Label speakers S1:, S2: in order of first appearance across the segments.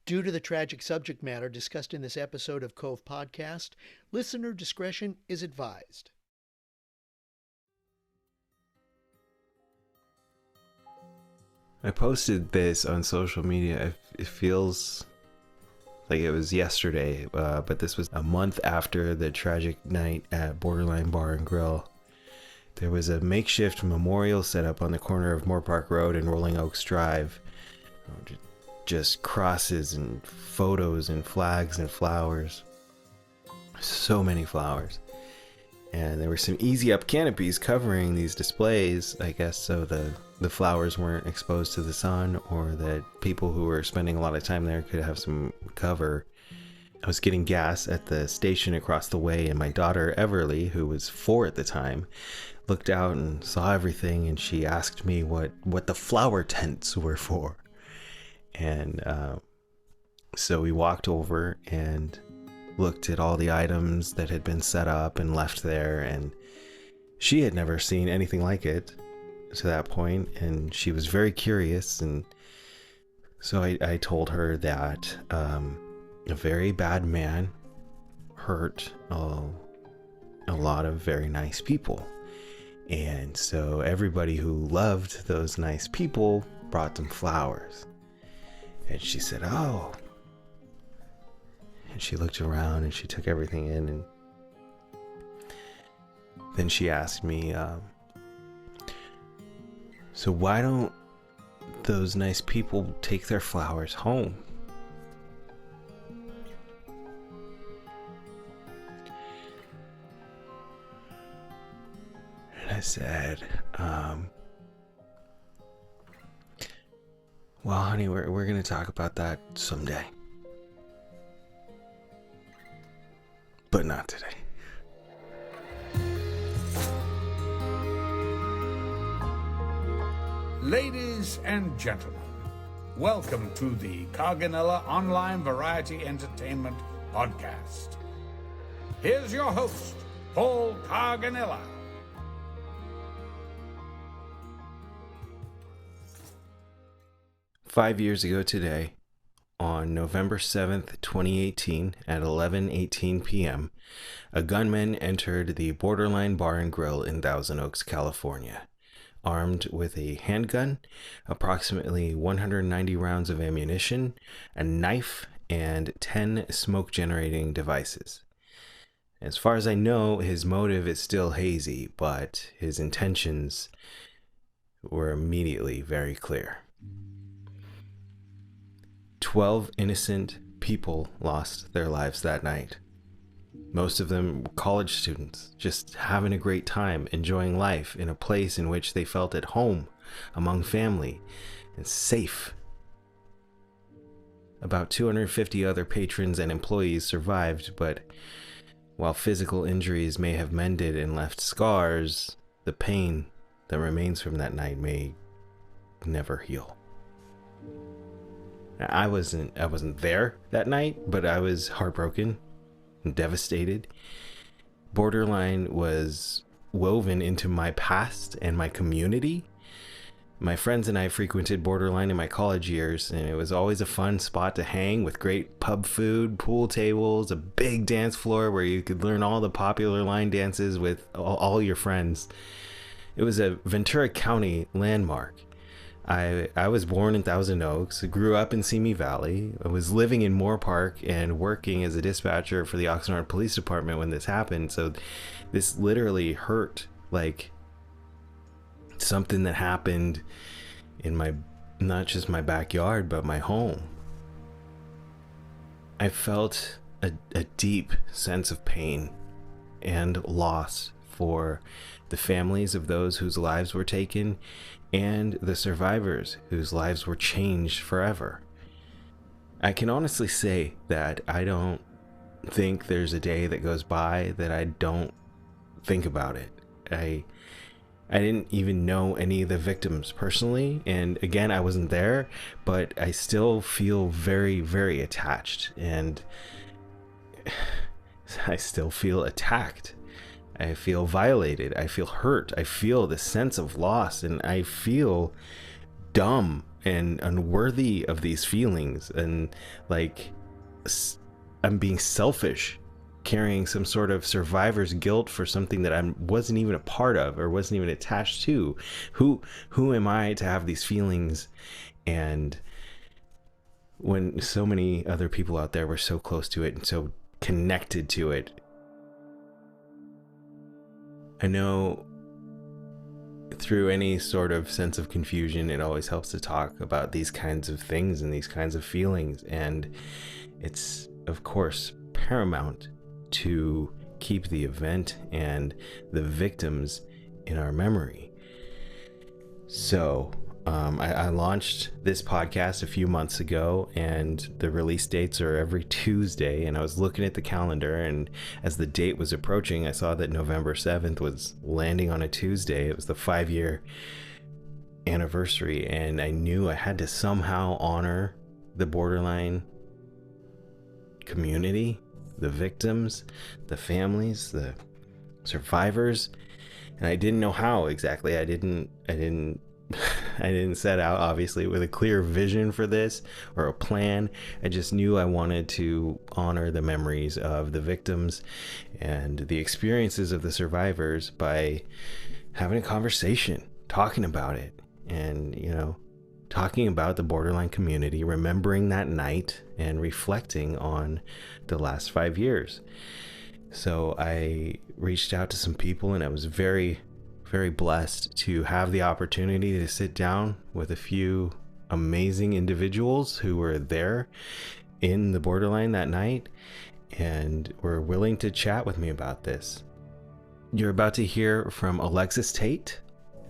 S1: Due to the tragic subject matter discussed in this episode of COVE Podcast, listener discretion is advised.
S2: I posted this on social media. It feels like it was yesterday, but this was a month after the tragic night at Borderline Bar and Grill. There was a makeshift memorial set up on the corner of Moore Park Road and Rolling Oaks Drive. Just crosses and photos and flags and flowers. So many flowers. And there were some easy up canopies covering these displays, I guess, so the flowers weren't exposed to the sun, or that people who were spending a lot of time there could have some cover. I was getting gas at the station across the way, and my daughter Everly, who was 4 at the time, looked out and saw everything, and she asked me what the flower tents were for. And so we walked over and looked at all the items that had been set up and left there, and she had never seen anything like it to that point, and she was very curious. And so I told her that a very bad man hurt a lot of very nice people, and so everybody who loved those nice people brought them flowers. And she said, "Oh." And she looked around and she took everything in, and then she asked me, "So why don't those nice people take their flowers home?" And I said, "Well, honey, we're going to talk about that someday. But not today."
S3: Ladies and gentlemen, welcome to the Carganilla Online Variety Entertainment Podcast. Here's your host, Paul Carganilla.
S2: Five years ago today, on November 7th, 2018, at 11:18 p.m., a gunman entered the Borderline Bar and Grill in Thousand Oaks, California, armed with a handgun, approximately 190 rounds of ammunition, a knife, and 10 smoke-generating devices. As far as I know, his motive is still hazy, but his intentions were immediately very clear. 12 innocent people lost their lives that night. Most of them were college students, just having a great time, enjoying life in a place in which they felt at home, among family, and safe. About 250 other patrons and employees survived, but while physical injuries may have mended and left scars, the pain that remains from that night may never heal. I wasn't there that night, but I was heartbroken and devastated. Borderline was woven into my past and my community. My friends and I frequented Borderline in my college years, and it was always a fun spot to hang with great pub food, pool tables, a big dance floor where you could learn all the popular line dances with all your friends. It was a Ventura County landmark. I was born in Thousand Oaks, grew up in Simi Valley. I was living in Moore Park and working as a dispatcher for the Oxnard Police Department when this happened. So this literally hurt like something that happened in my, not just my backyard, but my home. I felt a deep sense of pain and loss for the families of those whose lives were taken and the survivors whose lives were changed forever. I can honestly say that I don't think there's a day that goes by that I don't think about it. I didn't even know any of the victims personally, and again, I wasn't there, but I still feel very, very attached, and I still feel attacked. I feel violated. I feel hurt. I feel the sense of loss, and I feel dumb and unworthy of these feelings, and like I'm being selfish, carrying some sort of survivor's guilt for something that I wasn't even a part of or wasn't even attached to. Who am I to have these feelings? And when so many other people out there were so close to it and so connected to it. I know through any sort of sense of confusion, it always helps to talk about these kinds of things and these kinds of feelings. And it's, of course, paramount to keep the event and the victims in our memory. So I launched this podcast a few months ago, and the release dates are every Tuesday. And I was looking at the calendar, and as the date was approaching, I saw that November 7th was landing on a Tuesday. It was the 5-year anniversary, and I knew I had to somehow honor the borderline community, the victims, the families, the survivors. And I didn't know how exactly. I didn't set out, obviously, with a clear vision for this or a plan. I just knew I wanted to honor the memories of the victims and the experiences of the survivors by having a conversation, talking about it, and, talking about the borderline community, remembering that night, and reflecting on the last 5 years. So I reached out to some people, and I was very, very blessed to have the opportunity to sit down with a few amazing individuals who were there in the borderline that night and were willing to chat with me about this. You're about to hear from Alexis Tait,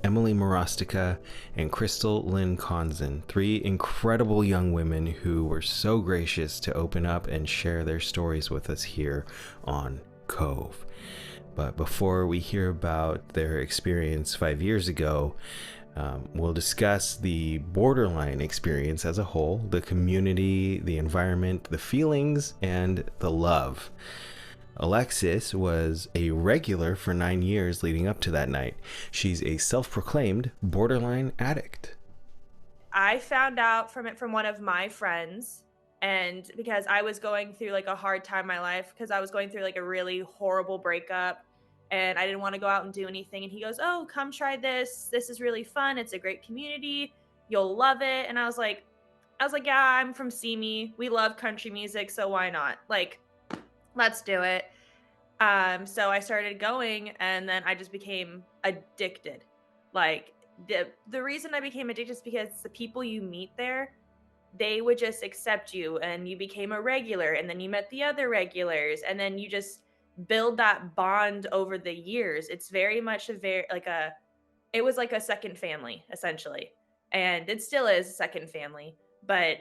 S2: Emily Marostica, and Kristal Lynn Konzen, 3 incredible young women who were so gracious to open up and share their stories with us here on COVE. But before we hear about their experience 5 years ago, we'll discuss the borderline experience as a whole, the community, the environment, the feelings, and the love. Alexis was a regular for 9 years leading up to that night. She's a self-proclaimed borderline addict.
S4: I found out from it from one of my friends, and because I was going through like a hard time in my life, because I was going through like a really horrible breakup, and I didn't want to go out and do anything. And he goes, "Oh, come try this. This is really fun. It's a great community. You'll love it." And I was like, "Yeah, I'm from Simi. We love country music, so why not? Like, let's do it." So I started going, and then I just became addicted. Like, the reason I became addicted is because the people you meet there, they would just accept you, and you became a regular, and then you met the other regulars, and then you just build that bond over the years. It's very much it was like a second family, essentially. And it still is a second family, but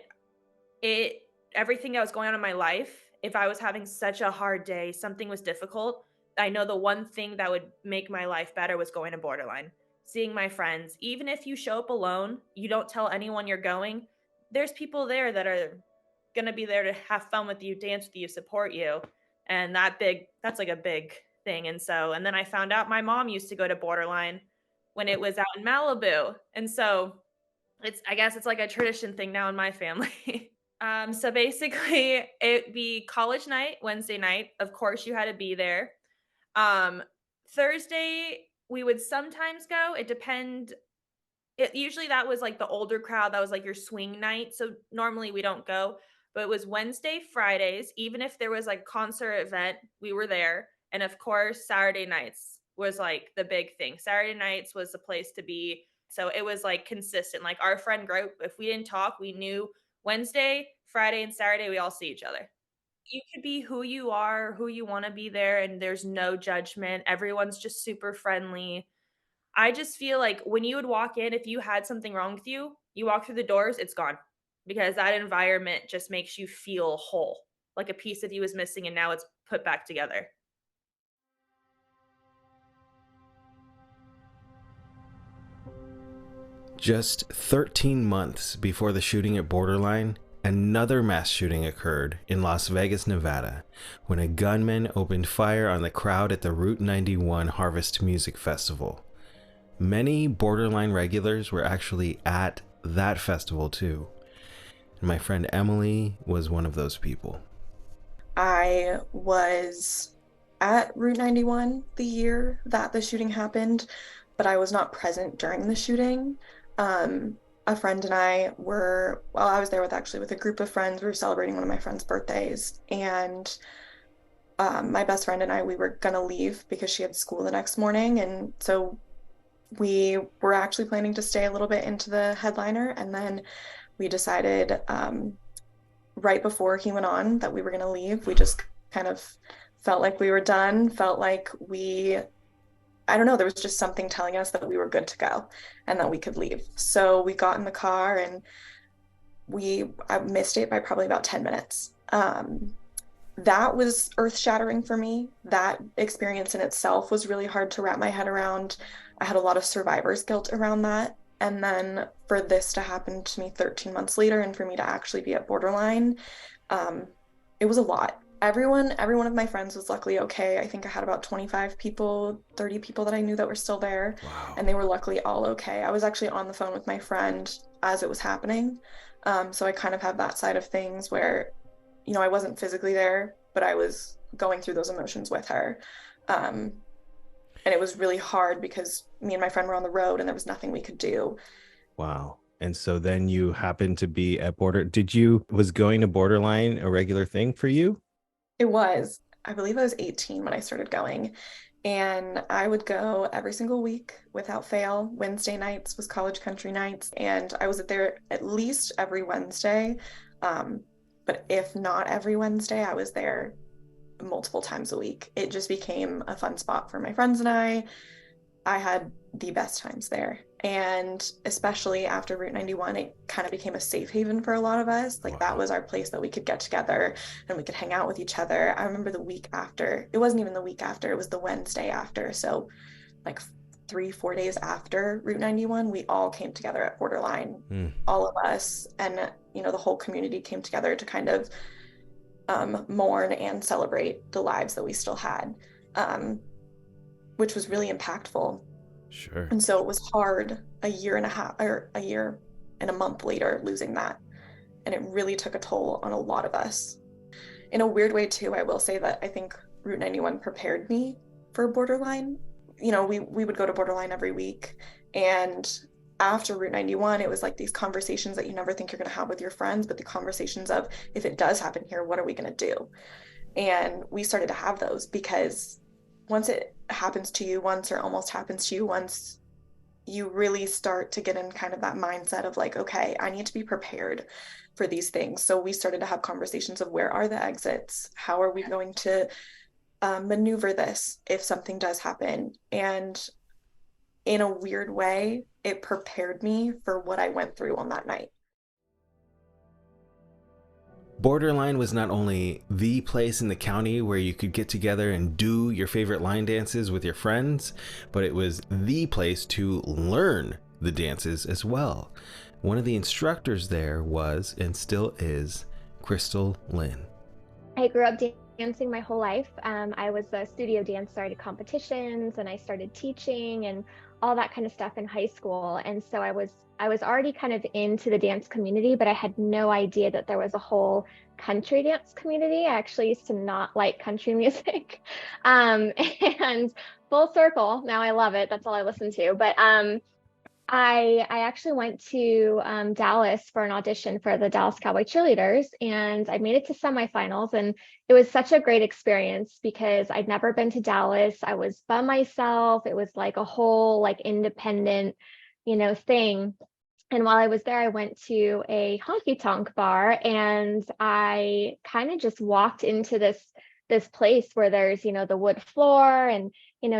S4: everything that was going on in my life, if I was having such a hard day, something was difficult, I know the one thing that would make my life better was going to borderline, seeing my friends. Even if you show up alone, you don't tell anyone you're going, there's people there that are going to be there to have fun with you, dance with you, support you. And that's like a big thing. And then I found out my mom used to go to borderline when it was out in Malibu. And so I guess it's like a tradition thing now in my family. So basically it'd be college night, Wednesday night. Of course you had to be there. Thursday we would sometimes go. Usually that was like the older crowd. That was like your swing night. So normally we don't go. But it was Wednesday, Fridays, even if there was like concert event, we were there. And of course, Saturday nights was like the big thing. Saturday nights was the place to be. So it was like consistent. Like our friend group, if we didn't talk, we knew Wednesday, Friday, and Saturday, we all see each other. You could be who you are, who you want to be there, and there's no judgment. Everyone's just super friendly. I just feel like when you would walk in, if you had something wrong with you, you walk through the doors, it's gone. Because that environment just makes you feel whole, like a piece of you is missing and now it's put back together.
S2: Just 13 months before the shooting at Borderline, another mass shooting occurred in Las Vegas, Nevada, when a gunman opened fire on the crowd at the Route 91 Harvest Music Festival. Many Borderline regulars were actually at that festival too. And my friend Emily was one of those people.
S5: I was at Route 91 the year that the shooting happened, but I was not present during the shooting. A friend and I were, well, I was there with a group of friends. We were celebrating one of my friend's birthdays, and my best friend and I, we were gonna leave because she had school the next morning, and so we were actually planning to stay a little bit into the headliner, and then we decided right before he went on that we were gonna leave. We just kind of felt like we were done, felt like I don't know, there was just something telling us that we were good to go and that we could leave. So we got in the car, and I missed it by probably about 10 minutes. That was earth-shattering for me. That experience in itself was really hard to wrap my head around. I had a lot of survivor's guilt around that. And then for this to happen to me 13 months later, and for me to actually be at borderline, it was a lot. Every one of my friends was luckily okay. I think I had about 25 people, 30 people that I knew that were still there.
S2: Wow.
S5: And they were luckily all okay. I was actually on the phone with my friend as it was happening. So I kind of have that side of things where, I wasn't physically there, but I was going through those emotions with her. And it was really hard because me and my friend were on the road and there was nothing we could do.
S2: Wow. And so then you happened to be at was going to Borderline a regular thing for you?
S5: It was. I believe I was 18 when I started going, and I would go every single week without fail. Wednesday nights was college country nights, and I was there at least every Wednesday. But if not every Wednesday, I was there multiple times a week. It just became a fun spot for my friends and I. I had the best times there. And especially after Route 91, it kind of became a safe haven for a lot of us. Like, that was our place that we could get together and we could hang out with each other. I remember the week after, it wasn't even the week after, it was the Wednesday after. So like 3-4 days after Route 91, we all came together at Borderline, all of us. And, the whole community came together to kind of mourn and celebrate the lives that we still had, which was really impactful.
S2: Sure.
S5: And so it was hard a year and a month later losing that. And it really took a toll on a lot of us. In a weird way too, I will say that I think Route 91 prepared me for Borderline. We would go to Borderline every week. And after Route 91, it was like these conversations that you never think you're going to have with your friends, but the conversations of, if it does happen here, what are we going to do? And we started to have those because once it happens to you once, or almost happens to you once, you really start to get in kind of that mindset of like, okay, I need to be prepared for these things. So we started to have conversations of, where are the exits? How are we going to maneuver this if something does happen? And in a weird way, it prepared me for what I went through on that night.
S2: Borderline was not only the place in the county where you could get together and do your favorite line dances with your friends, but it was the place to learn the dances as well. One of the instructors there was, and still is, Kristal Lynn.
S6: I grew up dancing my whole life. I was a studio dancer. I did competitions and I started teaching and all that kind of stuff in high school. And so I was already kind of into the dance community, but I had no idea that there was a whole country dance community. I actually used to not like country music. And full circle, now I love it. That's all I listen to. But I actually went to Dallas for an audition for the Dallas Cowboy Cheerleaders, and I made it to semifinals. And it was such a great experience because I'd never been to Dallas. I was by myself. It was like a whole independent, thing. And while I was there, I went to a honky tonk bar, and I kind of just walked into this place where there's, the wood floor, and,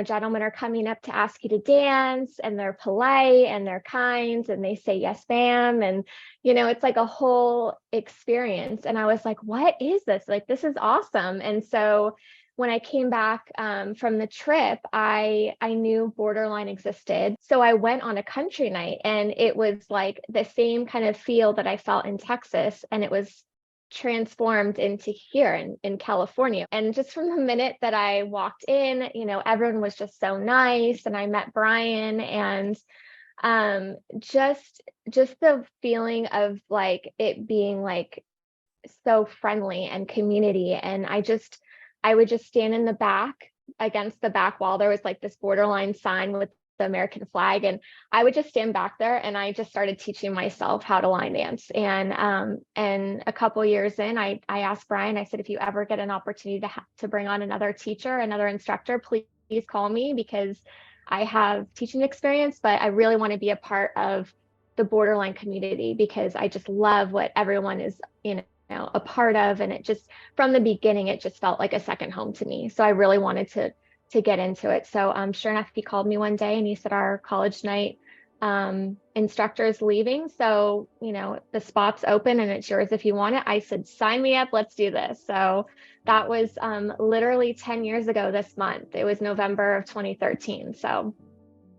S6: gentlemen are coming up to ask you to dance, and they're polite and they're kind and they say, yes, ma'am. And, it's like a whole experience. And I was like, what is this? Like, this is awesome. And so when I came back from the trip, I knew Borderline existed. So I went on a country night, and it was like the same kind of feel that I felt in Texas. And it was transformed into here in California. And just from the minute that I walked in, everyone was just so nice. And I met Brian, and Just the feeling of like it being like so friendly and community. And I would just stand in the back against the back wall. There was like this borderline sign with the American flag. And I would just stand back there and I just started teaching myself how to line dance. And a couple years in, I asked Brian, I said, if you ever get an opportunity to bring on another teacher, another instructor, please call me, because I have teaching experience, but I really want to be a part of the borderline community because I just love what everyone is, a part of. And it just, from the beginning, it just felt like a second home to me. So I really wanted to get into it. So sure enough, he called me one day and he said, our college night instructor is leaving. So, the spot's open and it's yours if you want it. I said, sign me up. Let's do this. So that was literally 10 years ago this month. It was November of 2013. So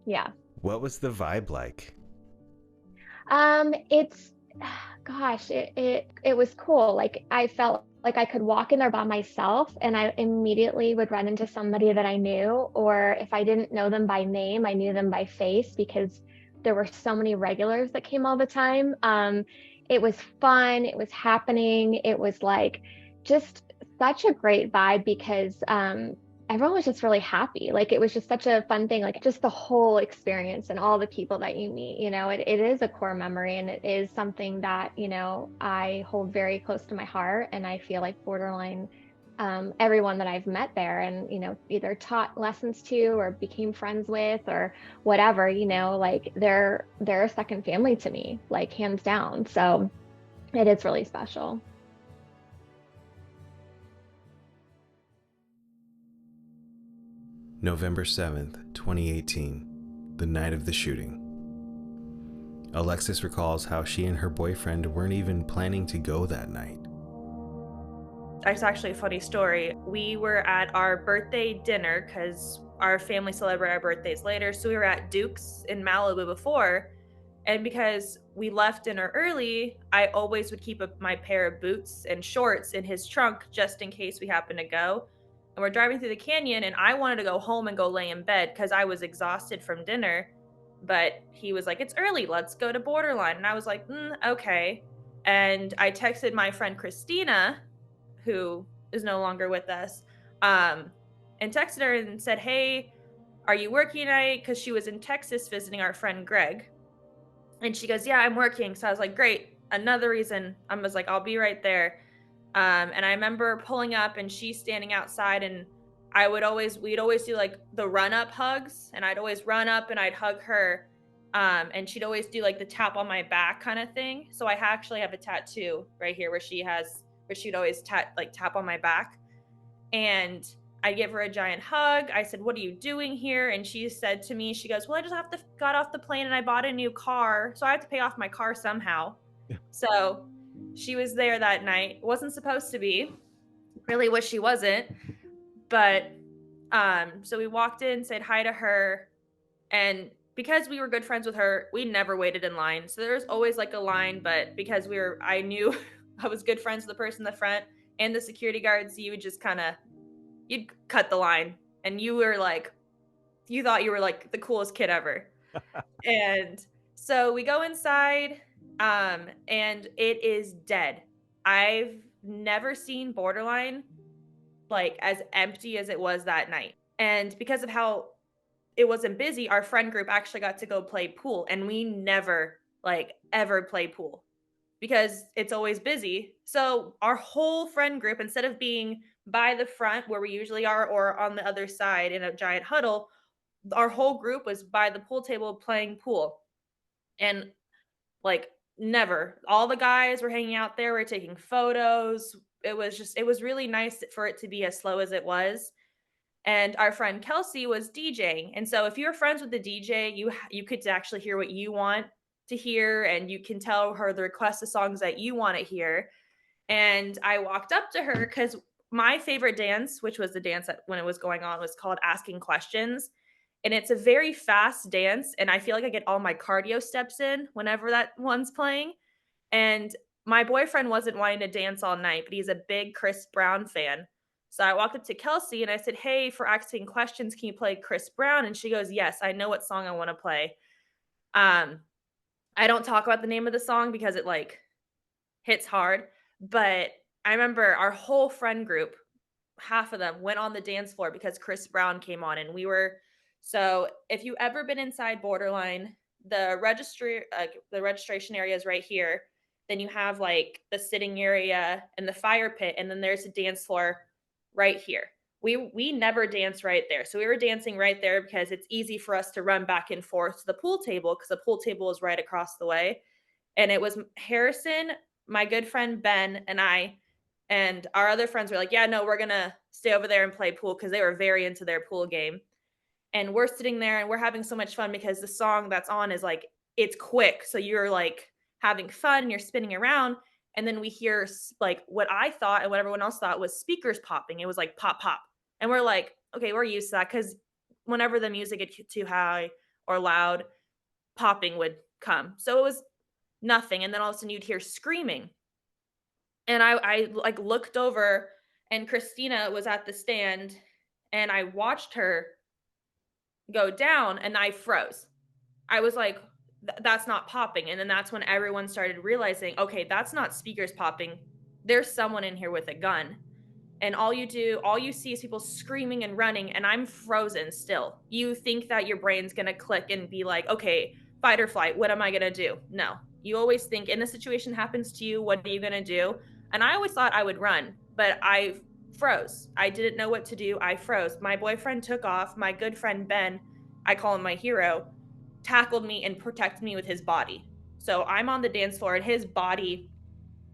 S6: yeah.
S2: What was the vibe like?
S6: It's, gosh, it was cool. Like I felt like I could walk in there by myself and I immediately would run into somebody that I knew, or if I didn't know them by name, I knew them by face because there were so many regulars that came all the time. It was fun. It was happening. It was like just such a great vibe because everyone was just really happy. Like it was just such a fun thing, like just the whole experience and all the people that you meet, it is a core memory and it is something that, I hold very close to my heart. And I feel like borderline, everyone that I've met there and, either taught lessons to or became friends with or whatever, like they're a second family to me, like hands down. So it is really special.
S2: November 7th, 2018, the night of the shooting. Alexis recalls how she and her boyfriend weren't even planning to go that night.
S4: It's actually a funny story. We were at our birthday dinner because our family celebrate our birthdays later. So we were at Duke's in Malibu before. And because we left dinner early, I always would keep my pair of boots and shorts in his trunk just in case we happened to go. And we're driving through the canyon and I wanted to go home and go lay in bed because I was exhausted from dinner. But he was like, it's early, let's go to Borderline. And I was like, okay. And I texted my friend Christina, who is no longer with us, and texted her and said, hey, are you working tonight? Because she was in Texas visiting our friend Greg. And she goes, yeah, I'm working. So I was like, great. Another reason. I was like, I'll be right there. And I remember pulling up and she's standing outside and we'd always do like the run up hugs and I'd always run up and I'd hug her. And she'd always do like the tap on my back kind of thing. So I actually have a tattoo right here where she'd always tap on my back. And I give her a giant hug. I said, what are you doing here? And she said to me, she goes, well, I just got off the plane and I bought a new car. So I have to pay off my car somehow. Yeah. So she was there that night. Wasn't supposed to be. Really wish she wasn't. But so we walked in, said hi to her. And because we were good friends with her, we never waited in line. So there was always like a line, but because I knew I was good friends with the person in the front and the security guards, you would just you'd cut the line and you thought you were like the coolest kid ever. And so we go inside. And it is dead. I've never seen Borderline like as empty as it was that night. And because of how it wasn't busy, our friend group actually got to go play pool. And we never ever play pool because it's always busy. So our whole friend group, instead of being by the front where we usually are or on the other side in a giant huddle, our whole group was by the pool table playing pool. And never. All the guys were hanging out there, were taking photos. It was really nice for it to be as slow as it was. And our friend Kelsey was DJing. And so if you're friends with the DJ, you could actually hear what you want to hear and you can tell her the request of songs that you want to hear. And I walked up to her because my favorite dance, which was the dance that when it was going on, was called Asking Questions. And it's a very fast dance. And I feel like I get all my cardio steps in whenever that one's playing. And my boyfriend wasn't wanting to dance all night, but he's a big Chris Brown fan. So I walked up to Kelsey and I said, hey, for Asking Questions, can you play Chris Brown? And she goes, yes, I know what song I want to play. I don't talk about the name of the song because it like hits hard, but I remember our whole friend group, half of them went on the dance floor because Chris Brown came on, and we were, so if you ever been inside Borderline, the registration area is right here. Then you have like the sitting area and the fire pit, and then there's a dance floor right here. We never danced right there. So we were dancing right there because it's easy for us to run back and forth to the pool table because the pool table is right across the way. And it was Harrison, my good friend Ben, and I, and our other friends were like, yeah, no, we're going to stay over there and play pool because they were very into their pool game. And we're sitting there and we're having so much fun because the song that's on is like, it's quick. So you're like having fun and you're spinning around. And then we hear like what I thought and what everyone else thought was speakers popping. It was like pop, pop. And we're like, okay, we're used to that because whenever the music gets too high or loud, popping would come. So it was nothing. And then all of a sudden you'd hear screaming. And I like looked over and Christina was at the stand and I watched her go down and I froze. I was like, that's not popping. And then that's when everyone started realizing, okay, that's not speakers popping. There's someone in here with a gun. And all you see is people screaming and running, and I'm frozen still. You think that your brain's gonna click and be like, okay, fight or flight, what am I gonna do? No. You always think, and the situation happens to you, what are you gonna do? And I always thought I would run, but I froze. I didn't know what to do. I froze. My boyfriend took off. My good friend Ben, I call him my hero, tackled me and protected me with his body. So I'm on the dance floor and his body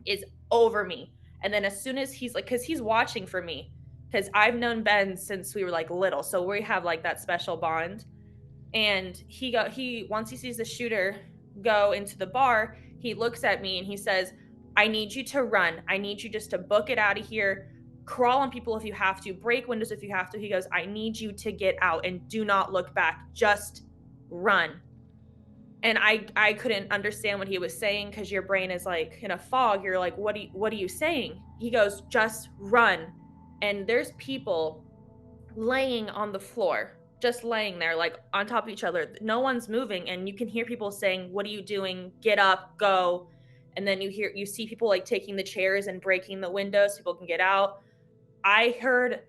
S4: is over me. And then as soon as he's like, because he's watching for me, because I've known Ben since we were like little, so we have like that special bond. And he once he sees the shooter go into the bar, he looks at me and he says, I need you to run. I need you just to book it out of here. Crawl on people if you have to, break windows if you have to. He goes, I need you to get out and do not look back. Just run. And I couldn't understand what he was saying because your brain is like in a fog. You're like, what are you saying? He goes, just run. And there's people laying on the floor, just laying there, like on top of each other. No one's moving. And you can hear people saying, what are you doing? Get up, go. And then you see people like taking the chairs and breaking the windows so people can get out. I heard,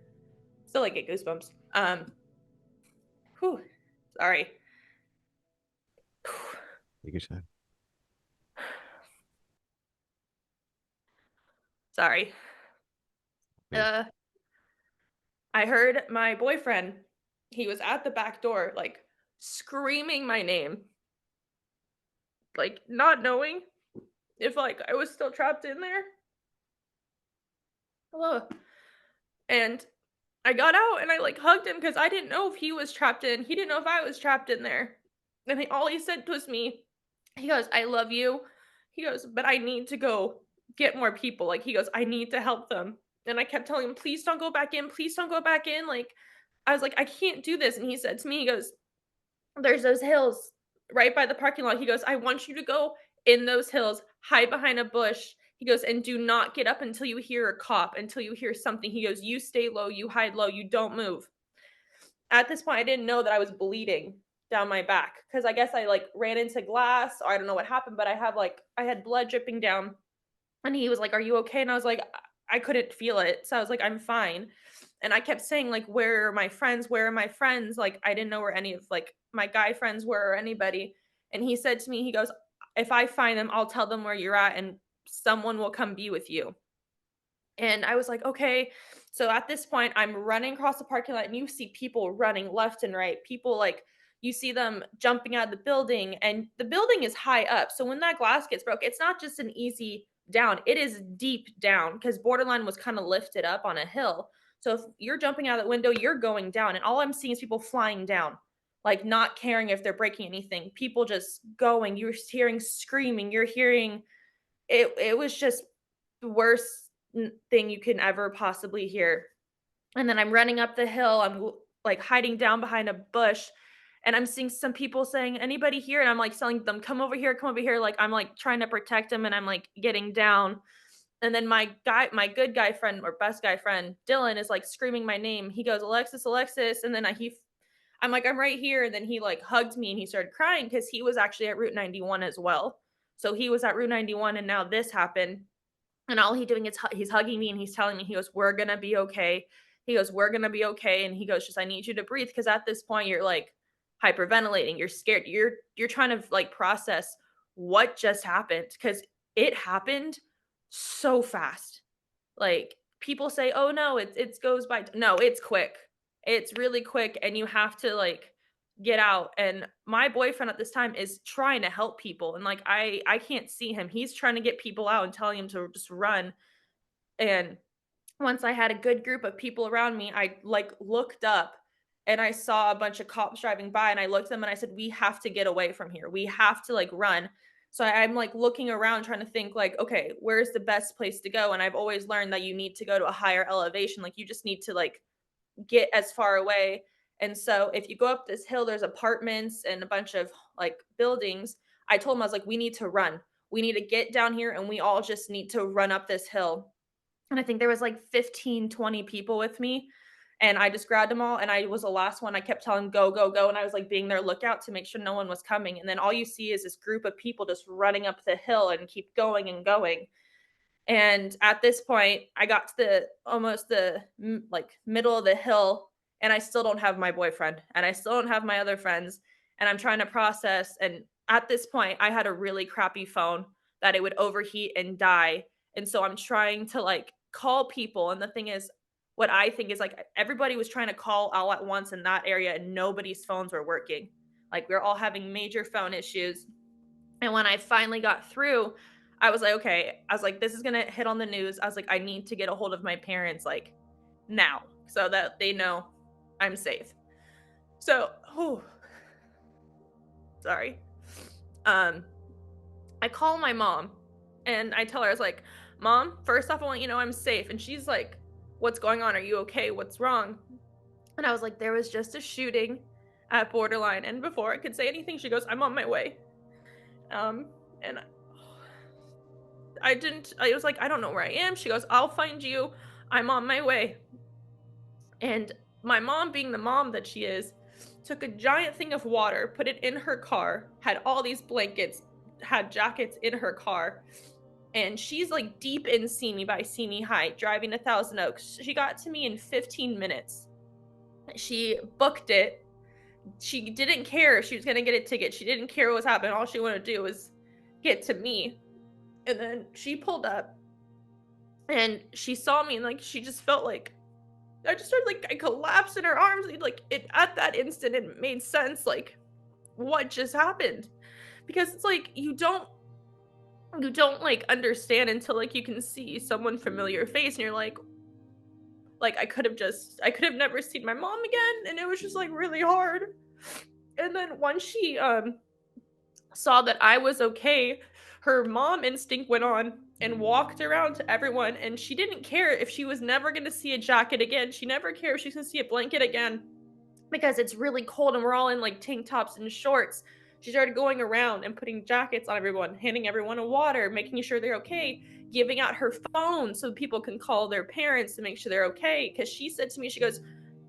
S4: still like get goosebumps. Sorry.
S2: Take your time.
S4: Sorry. I heard my boyfriend, he was at the back door, like screaming my name, like not knowing if like I was still trapped in there. Hello. And I got out and I like hugged him because I didn't know if he was trapped in. He didn't know if I was trapped in there. And all he said was me, he goes, I love you. He goes, but I need to go get more people. Like he goes, I need to help them. And I kept telling him, please don't go back in. Please don't go back in. Like, I was like, I can't do this. And he said to me, he goes, there's those hills right by the parking lot. He goes, I want you to go in those hills, hide behind a bush. He goes, and do not get up until you hear a cop, until you hear something. He goes, you stay low, you hide low, you don't move. At this point, I didn't know that I was bleeding down my back because I guess I like ran into glass or I don't know what happened, but I had blood dripping down. And he was like, are you okay? And I was like, I couldn't feel it. So I was like, I'm fine. And I kept saying like, where are my friends? Where are my friends? Like, I didn't know where any of like my guy friends were or anybody. And he said to me, he goes, if I find them, I'll tell them where you're at and someone will come be with you. And I was like, okay. So at this point, I'm running across the parking lot and you see people running left and right. People like, you see them jumping out of the building and the building is high up. So when that glass gets broke, it's not just an easy down. It is deep down because Borderline was kind of lifted up on a hill. So if you're jumping out of the window, you're going down. And all I'm seeing is people flying down, like not caring if they're breaking anything. People just going. You're hearing screaming. You're hearing it. It was just the worst thing you can ever possibly hear. And then I'm running up the hill. I'm like hiding down behind a bush. And I'm seeing some people saying, anybody here? And I'm like telling them, come over here, come over here. Like, I'm like trying to protect them and I'm like getting down. And then my good guy friend or best guy friend, Dylan, is like screaming my name. He goes, Alexis, Alexis. And then I I'm like, I'm right here. And then he like hugged me and he started crying because he was actually at Route 91 as well. So he was at Route 91 and now this happened. And all he's doing is he's hugging me and he's telling me, he goes, we're going to be okay. He goes, we're going to be okay. And he goes, just, I need you to breathe. Cause at this point you're like hyperventilating. You're scared. You're trying to like process what just happened. Cause it happened so fast. Like people say, oh no, it goes by. No, it's quick. It's really quick. And you have to like get out. And my boyfriend at this time is trying to help people. And like, I can't see him. He's trying to get people out and telling him to just run. And once I had a good group of people around me, I like looked up and I saw a bunch of cops driving by and I looked at them and I said, we have to get away from here. We have to like run. So I'm like looking around trying to think like, okay, where's the best place to go? And I've always learned that you need to go to a higher elevation. Like you just need to like get as far away. And so if you go up this hill, there's apartments and a bunch of like buildings. I told him, I was like, we need to run. We need to get down here and we all just need to run up this hill. And I think there was like 15, 20 people with me. And I just grabbed them all. And I was the last one. I kept telling go, go, go. And I was like being their lookout to make sure no one was coming. And then all you see is this group of people just running up the hill and keep going and going. And at this point, I got to the almost the like middle of the hill and I still don't have my boyfriend and I still don't have my other friends. And I'm trying to process. And at this point, I had a really crappy phone that it would overheat and die. And so I'm trying to like call people. And the thing is, what I think is like everybody was trying to call all at once in that area and nobody's phones were working. Like we're all having major phone issues. And when I finally got through, I was like, okay, I was like, this is going to hit on the news. I was like, I need to get a hold of my parents like now so that they know I'm safe. So, sorry. I call my mom and I tell her, I was like, Mom, first off, I want you to know I'm safe. And she's like, what's going on? Are you okay? What's wrong? And I was like, there was just a shooting at Borderline. And before I could say anything, she goes, I'm on my way. And I was like, I don't know where I am. She goes, I'll find you. I'm on my way. And my mom, being the mom that she is, took a giant thing of water, put it in her car, had all these blankets, had jackets in her car. And she's like deep in Simi by Simi Height, driving to Thousand Oaks. She got to me in 15 minutes. She booked it. She didn't care if she was going to get a ticket. She didn't care what was happening. All she wanted to do was get to me. And then she pulled up and she saw me and like she just felt like I just started like I collapsed in her arms. Like it at that instant it made sense like what just happened. Because it's like you don't like understand until like you can see someone familiar face and you're like I could have never seen my mom again, and it was just like really hard. And then once she saw that I was okay, her mom instinct went on and walked around to everyone, and she didn't care if she was never going to see a jacket again. She never cared if she was going to see a blanket again because it's really cold and we're all in like tank tops and shorts. She started going around and putting jackets on everyone, handing everyone a water, making sure they're okay, giving out her phone so people can call their parents to make sure they're okay. Because she said to me, she goes,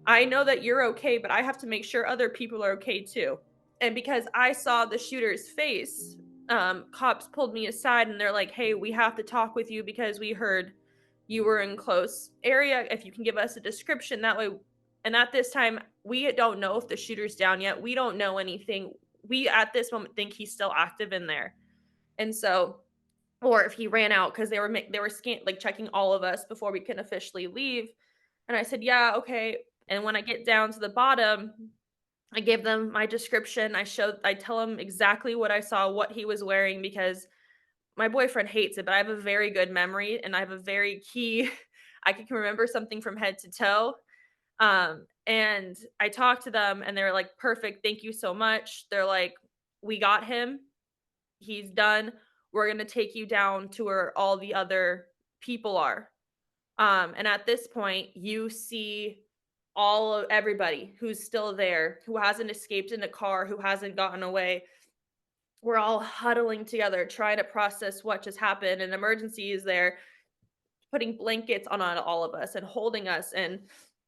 S4: I know that you're okay, but I have to make sure other people are okay too. And because I saw the shooter's face, cops pulled me aside and they're like, hey, we have to talk with you because we heard you were in close area. If you can give us a description that way. And at this time, we don't know if the shooter's down yet. We don't know anything. We at this moment think he's still active in there. And so, or if he ran out because they were like checking all of us before we can officially leave. And I said, yeah, okay. And when I get down to the bottom, I gave them my description. I tell them exactly what I saw, what he was wearing, because my boyfriend hates it, but I have a very good memory and I have a very key, I can remember something from head to toe. And I talked to them and they're like, perfect. Thank you so much. They're like, we got him. He's done. We're going to take you down to where all the other people are. And at this point you see everybody who's still there, who hasn't escaped in a car, who hasn't gotten away. We're all huddling together, trying to process what just happened. And emergency is there, putting blankets on all of us and holding us. And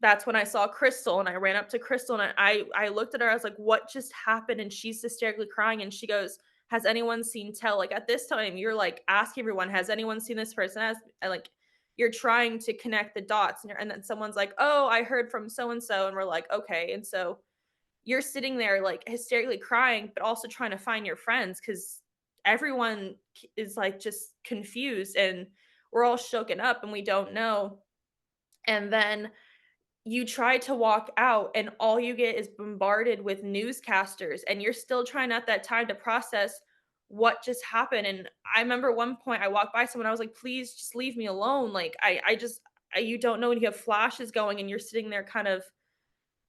S4: that's when I saw Kristal, and I ran up to Kristal, and I looked at her. I was like, "What just happened?" And she's hysterically crying, and she goes, "Has anyone seen Tell?" Like, at this time, you're like asking everyone, "Has anyone seen this person?" Like, you're trying to connect the dots, and then someone's like, "Oh, I heard from so and so," and we're like, "Okay." And so you're sitting there like hysterically crying, but also trying to find your friends because everyone is like just confused, and we're all shaken up, and we don't know. And then you try to walk out and all you get is bombarded with newscasters, and you're still trying at that time to process what just happened. And I remember one point I walked by someone, I was like, "Please just leave me alone." Like, you don't know when you have flashes going and you're sitting there kind of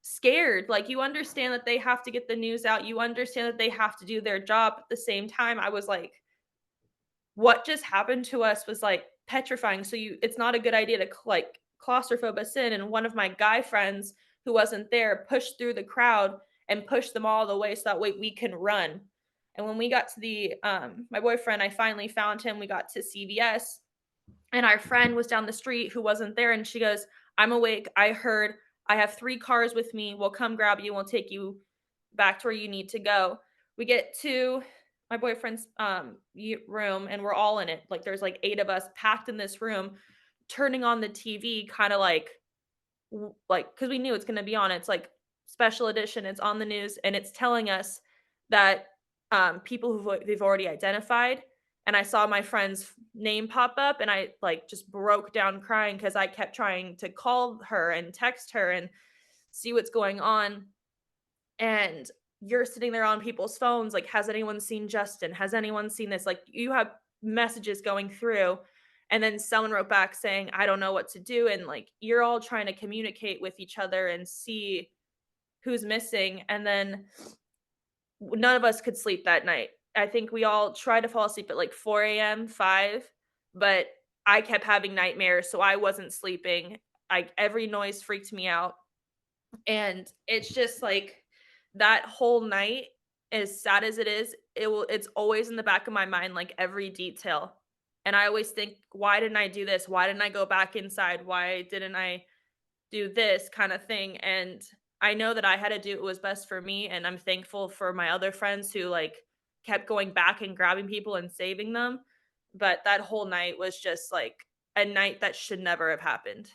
S4: scared. Like, you understand that they have to get the news out, you understand that they have to do their job. At the same time, I was like, what just happened to us was, like, petrifying. So it's not a good idea to like claustrophobe us in. And one of my guy friends who wasn't there pushed through the crowd and pushed them all the way so that way we can run. And when we got to the my boyfriend, I finally found him. We got to CVS, and our friend was down the street who wasn't there, and she goes, "I'm awake. I heard. I have 3 cars with me. We'll come grab you. We'll take you back to where you need to go." We get to my boyfriend's room, and we're all in it. Like, there's like 8 of us packed in this room, turning on the TV, kind of like because we knew it's going to be on. It's like special edition. It's on the news, and it's telling us that people who they've already identified. And I saw my friend's name pop up, and I like just broke down crying because I kept trying to call her and text her and see what's going on. And you're sitting there on people's phones like, "Has anyone seen Justin? Has anyone seen this?" Like, you have messages going through, and then someone wrote back saying, "I don't know what to do." And like, you're all trying to communicate with each other and see who's missing. And then none of us could sleep that night. I think we all tried to fall asleep at like 4 a.m., 5, but I kept having nightmares, so I wasn't sleeping. Every noise freaked me out. And it's just like that whole night, as sad as it is, it's always in the back of my mind, like every detail. And I always think, why didn't I do this? Why didn't I go back inside? Why didn't I do this kind of thing? And I know that I had to do what was best for me, and I'm thankful for my other friends who like kept going back and grabbing people and saving them. But that whole night was just like a night that should never have happened.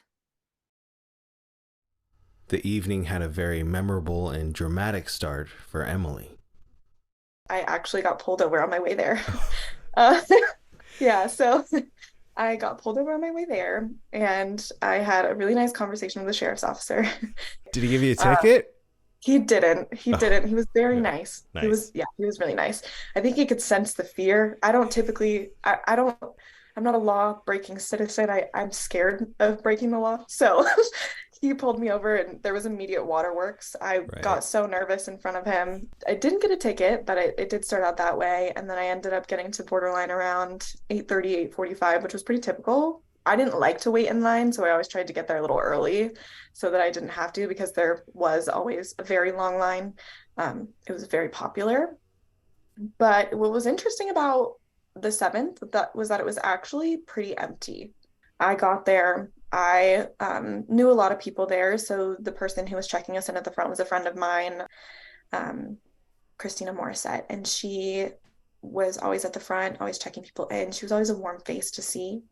S2: The evening had a very memorable and dramatic start for Emily.
S5: I actually got pulled over on my way there. Yeah, so I got pulled over on my way there, and I had a really nice conversation with the sheriff's officer.
S2: Did he give you a ticket?
S5: He didn't. He didn't. He was very nice.
S2: Nice.
S5: He was really nice. I think he could sense the fear. I don't typically, I'm not a law-breaking citizen. I'm scared of breaking the law. So he pulled me over, and there was immediate waterworks. I got so nervous in front of him. I didn't get a ticket, but it did start out that way. And then I ended up getting to borderline around 8:30, 8:45, which was pretty typical. I didn't like to wait in line, so I always tried to get there a little early so that I didn't have to, because there was always a very long line. It was very popular. But what was interesting about the 7th was that it was actually pretty empty. I got there. I knew a lot of people there. So the person who was checking us in at the front was a friend of mine, Christina Morissette, and she was always at the front, always checking people in. She was always a warm face to see.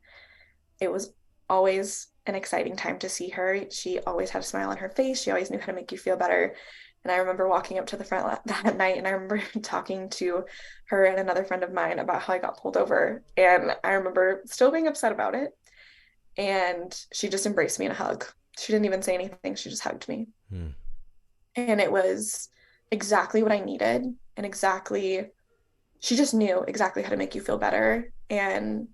S5: It was always an exciting time to see her. She always had a smile on her face. She always knew how to make you feel better. And I remember walking up to the front that night, and I remember talking to her and another friend of mine about how I got pulled over. And I remember still being upset about it. And she just embraced me in a hug. She didn't even say anything. She just hugged me. And it was exactly what I needed. And she just knew exactly how to make you feel better and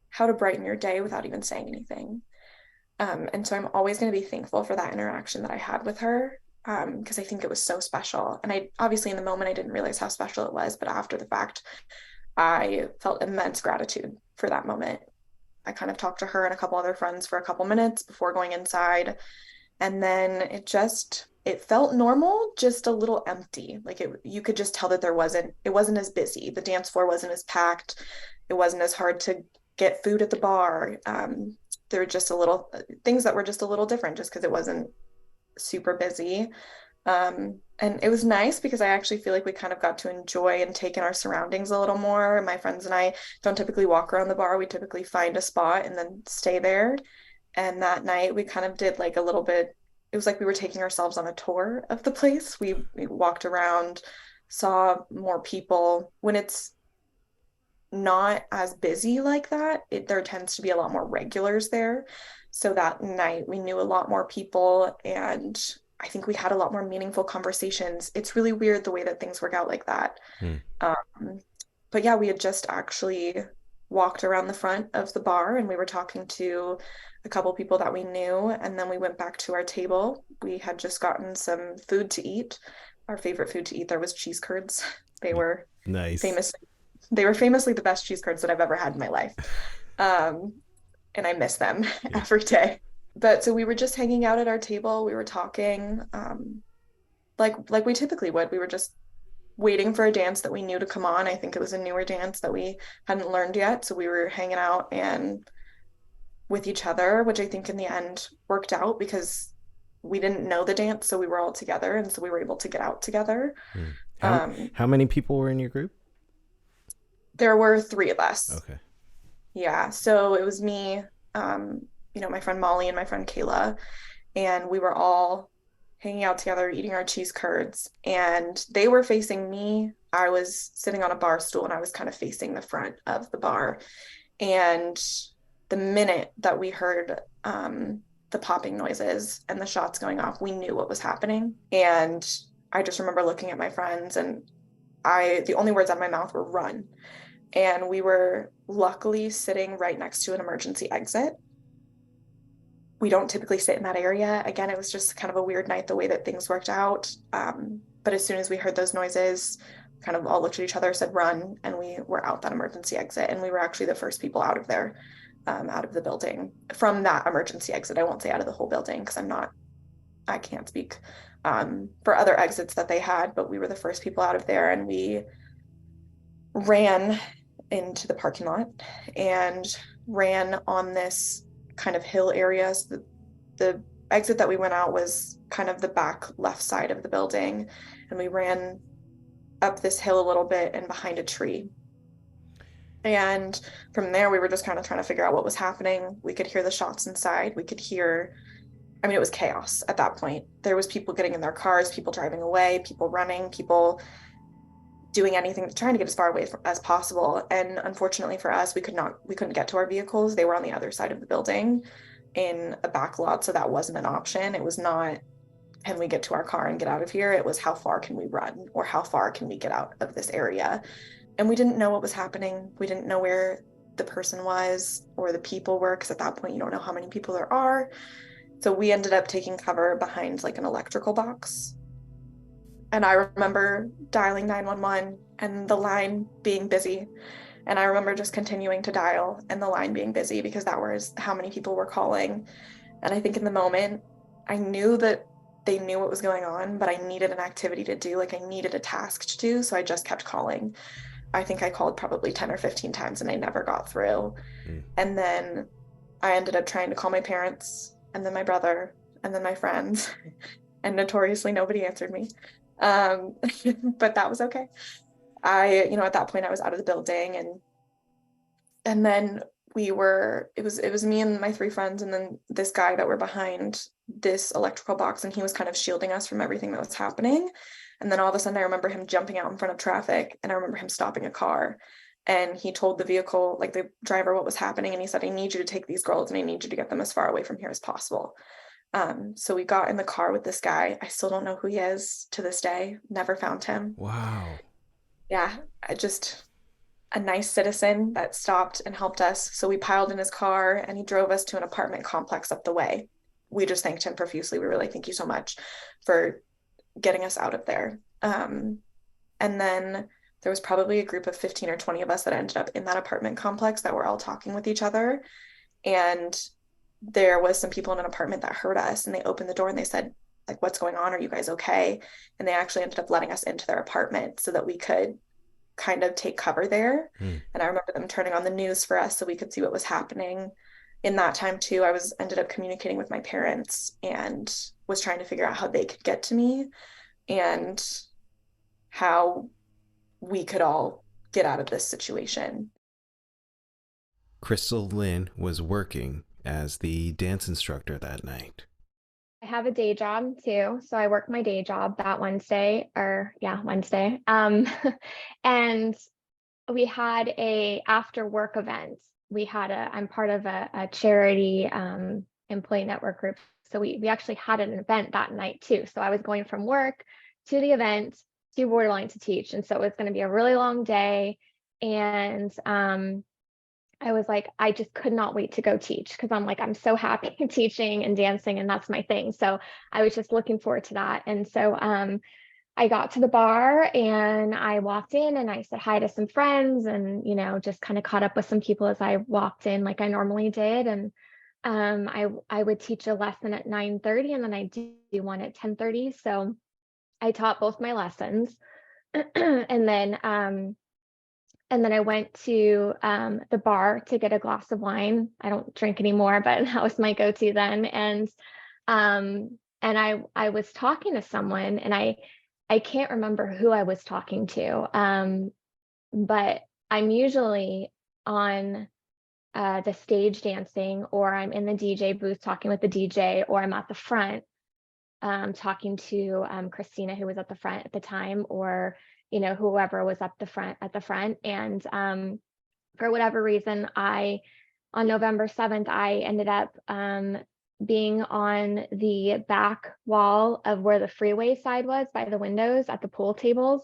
S5: how to brighten your day without even saying anything. And so I'm always going to be thankful for that interaction that I had with her, because I think it was so special. And I obviously in the moment I didn't realize how special it was, but after the fact, I felt immense gratitude for that moment. I kind of talked to her and a couple other friends for a couple minutes before going inside. And then it felt normal, just a little empty. Like you could just tell that it wasn't as busy. The dance floor wasn't as packed. It wasn't as hard to get food at the bar. there were just a little things that were just a little different just because it wasn't super busy. And it was nice because I actually feel like we kind of got to enjoy and take in our surroundings a little more. My friends and I don't typically walk around the bar. We typically find a spot and then stay there. And that night we kind of did like a little bit, it was like we were taking ourselves on a tour of the place. We walked around, saw more people. When it's not as busy like that, there tends to be a lot more regulars there. So that night we knew a lot more people, and I think we had a lot more meaningful conversations. It's really weird the way that things work out like that. But yeah, we had just actually walked around the front of the bar and we were talking to a couple people that we knew, and then we went back to our table. We had just gotten some food to eat. Our favorite food to eat there was cheese curds. They were
S2: Nice.
S5: famously the best cheese curds that I've ever had in my life. And I miss them every day. But so we were just hanging out at our table. We were talking like we typically would. We were just waiting for a dance that we knew to come on. I think it was a newer dance that we hadn't learned yet. So we were hanging out and with each other, which I think in the end worked out because we didn't know the dance. So we were all together. And so we were able to get out together.
S2: How many people were in your group?
S5: There were 3 of us.
S2: Okay.
S5: Yeah. So it was me, my friend Molly and my friend Kayla, and we were all hanging out together, eating our cheese curds, and they were facing me. I was sitting on a bar stool and I was kind of facing the front of the bar. And the minute that we heard the popping noises and the shots going off, we knew what was happening. And I just remember looking at my friends, and the only words out of my mouth were run. And we were luckily sitting right next to an emergency exit. We don't typically sit in that area. Again, it was just kind of a weird night, the way that things worked out. But as soon as we heard those noises, kind of all looked at each other, said run, and we were out that emergency exit. And we were actually the first people out of there, out of the building from that emergency exit. I won't say out of the whole building because I can't speak for other exits that they had, but we were the first people out of there, and we ran into the parking lot and ran on this kind of hill area. So the exit that we went out was kind of the back left side of the building, and we ran up this hill a little bit and behind a tree. And from there we were just kind of trying to figure out what was happening. We could hear the shots inside. We could hear, it was chaos at that point. There was people getting in their cars, people driving away, people running, people doing anything, trying to get as far away as possible. And unfortunately for us, we couldn't get to our vehicles. They were on the other side of the building in a back lot. So that wasn't an option. It was not, can we get to our car and get out of here? It was, how far can we run, or how far can we get out of this area? And we didn't know what was happening. We didn't know where the person was or the people were, because at that point you don't know how many people there are. So we ended up taking cover behind like an electrical box. And I remember dialing 911 and the line being busy. And I remember just continuing to dial and the line being busy because that was how many people were calling. And I think in the moment, I knew that they knew what was going on, but I needed an activity to do, like I needed a task to do. So I just kept calling. I think I called probably 10 or 15 times and I never got through. And then I ended up trying to call my parents, and then my brother, and then my friends. And notoriously nobody answered me. But that was okay. At that point I was out of the building, and then it was me and my 3 friends, and then this guy that were behind this electrical box, and he was kind of shielding us from everything that was happening. And then all of a sudden I remember him jumping out in front of traffic, and I remember him stopping a car, and he told the vehicle, like the driver, what was happening. And he said, I need you to take these girls and I need you to get them as far away from here as possible. So we got in the car with this guy. I still don't know who he is to this day. Never found him.
S2: Wow.
S5: Yeah. Just a nice citizen that stopped and helped us. So we piled in his car and he drove us to an apartment complex up the way. We just thanked him profusely. We were like, thank you so much for getting us out of there. And then there was probably a group of 15 or 20 of us that ended up in that apartment complex that were all talking with each other. And there was some people in an apartment that heard us, and they opened the door and they said, like, what's going on? Are you guys okay? And they actually ended up letting us into their apartment so that we could kind of take cover there. And I remember them turning on the news for us so we could see what was happening. in that time too, I was ended up communicating with my parents and was trying to figure out how they could get to me and how we could all get out of this situation.
S2: Kristal Lynn was working as the dance instructor that night.
S6: I have a day job too. So I work my day job that Wednesday. And we had a after work event. I'm part of a charity employee network group. So we actually had an event that night too. So I was going from work to the event to Borderline to teach. And so it was going to be a really long day. And I was like, I just could not wait to go teach because I'm so happy teaching and dancing, and that's my thing. So I was just looking forward to that. And so I got to the bar and I walked in and I said hi to some friends and, just kind of caught up with some people as I walked in like I normally did. And I would teach a lesson at 9:30 and then I do one at 10:30. So I taught both my lessons. And then I went to the bar to get a glass of wine. I don't drink anymore, but that was my go-to then. And I was talking to someone, and I can't remember who I was talking to, but I'm usually on the stage dancing, or I'm in the DJ booth talking with the DJ, or I'm at the front talking to Christina, who was at the front at the time, or whoever was at the front. And for whatever reason, on November 7th, I ended up being on the back wall of where the freeway side was by the windows at the pool tables.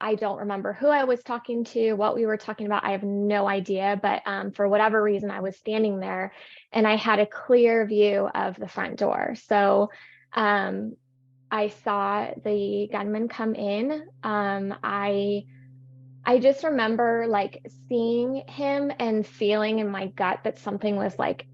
S6: I don't remember who I was talking to, what we were talking about. I have no idea, but for whatever reason, I was standing there and I had a clear view of the front door. So I saw the gunman come in. I just remember like seeing him and feeling in my gut that something was like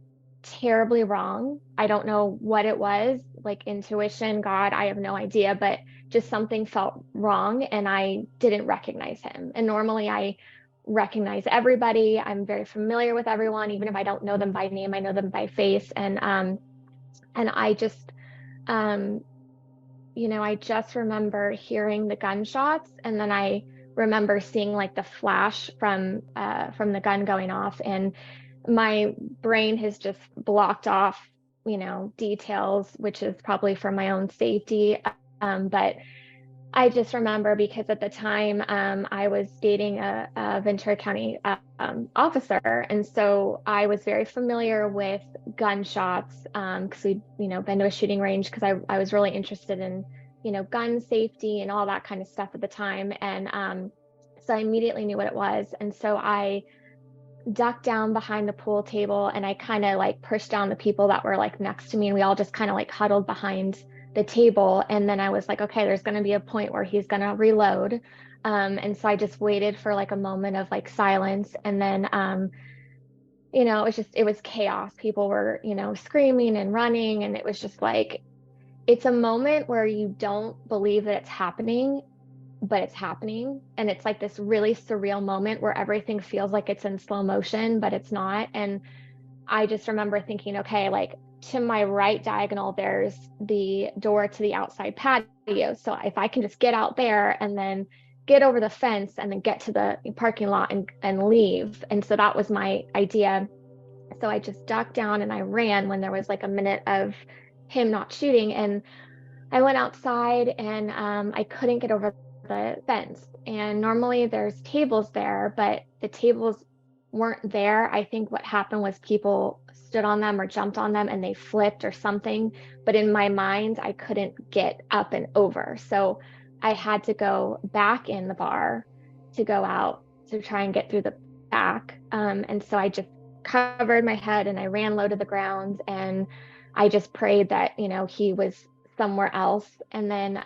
S6: terribly wrong. I don't know what it was, like intuition, God, I have no idea, but just something felt wrong and I didn't recognize him. And normally I recognize everybody. I'm very familiar with everyone, even if I don't know them by name, I know them by face. And I just I just remember hearing the gunshots, and then I remember seeing like the flash from the gun going off, and my brain has just blocked off, details, which is probably for my own safety. But I just remember because at the time I was dating a Ventura County officer, and so I was very familiar with gunshots because we'd been to a shooting range because I was really interested in gun safety and all that kind of stuff at the time. And so I immediately knew what it was, and so I ducked down behind the pool table and I kind of like pushed down the people that were like next to me, and we all just kind of like huddled behind the table. And then I was like, okay, there's going to be a point where he's going to reload. And so I just waited for like a moment of like silence. And then, it was chaos. People were, screaming and running. And it was just like, it's a moment where you don't believe that it's happening, but it's happening. And it's like this really surreal moment where everything feels like it's in slow motion, but it's not. And I just remember thinking, okay, like to my right diagonal, there's the door to the outside patio. So if I can just get out there and then get over the fence and then get to the parking lot and leave. And so that was my idea. So I just ducked down and I ran when there was like a minute of him not shooting. And I went outside and I couldn't get over the fence. And normally there's tables there, but the tables weren't there. I think what happened was people stood on them or jumped on them and they flipped or something. But in my mind, I couldn't get up and over. So I had to go back in the bar to go out to try and get through the back. And so I just covered my head and I ran low to the ground and I just prayed that, he was somewhere else. And then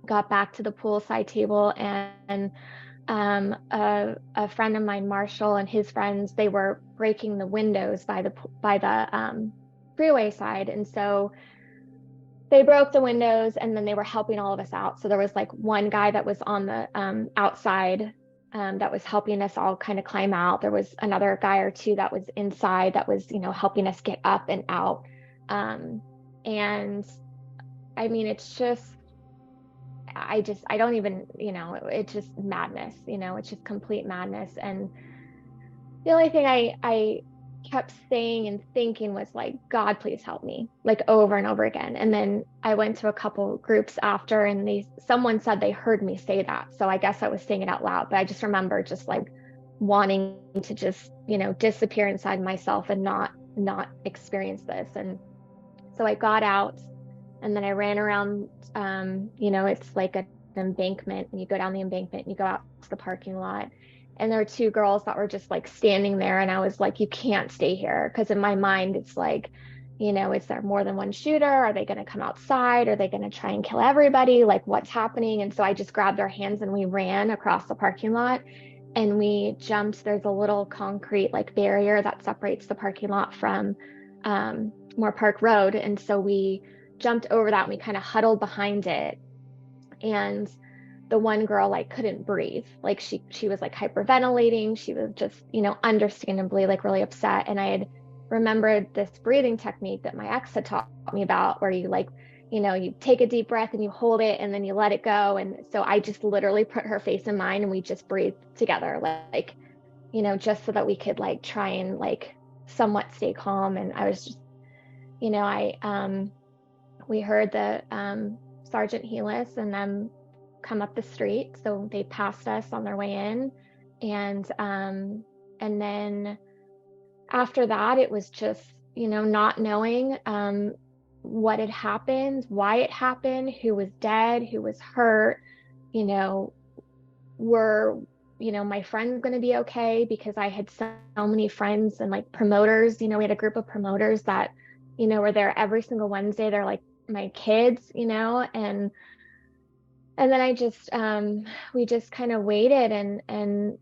S6: got back to the poolside table, and a friend of mine, Marshall, and his friends, they were breaking the windows by the freeway side. And so they broke the windows and then they were helping all of us out. So there was like one guy that was on the outside that was helping us all kind of climb out. There was another guy or two that was inside that was, helping us get up and out. And I mean, it's just, I don't even, it's just madness, it's just complete madness. And the only thing I kept saying and thinking was like, God, please help me, like over and over again. And then I went to a couple groups after, and someone said they heard me say that. So I guess I was saying it out loud, but I just remember just like wanting to just, disappear inside myself and not experience this. And so I got out, and then I ran around, it's like an embankment, and you go down the embankment and you go out to the parking lot. And there were two girls that were just like standing there. And I was like, you can't stay here. Because in my mind, it's like, is there more than one shooter? Are they going to come outside? Are they going to try and kill everybody? Like, what's happening? And so I just grabbed their hands and we ran across the parking lot, and we jumped. There's a little concrete like barrier that separates the parking lot from Moore Park Road. And so we jumped over that, and we kind of huddled behind it. And the one girl like couldn't breathe. Like she was like hyperventilating. She was just, understandably like really upset. And I had remembered this breathing technique that my ex had taught me about, where you like, you take a deep breath and you hold it and then you let it go. And so I just literally put her face in mine, and we just breathed together, like, just so that we could like try and like somewhat stay calm. And I was just, we heard the Sergeant Helis and them come up the street. So they passed us on their way in. And then after that, it was just, not knowing what had happened, why it happened, who was dead, who was hurt, were, my friends going to be okay? Because I had so many friends and like promoters, we had a group of promoters that, were there every single Wednesday. They're like my kids, and then I just, we just kind of waited, and,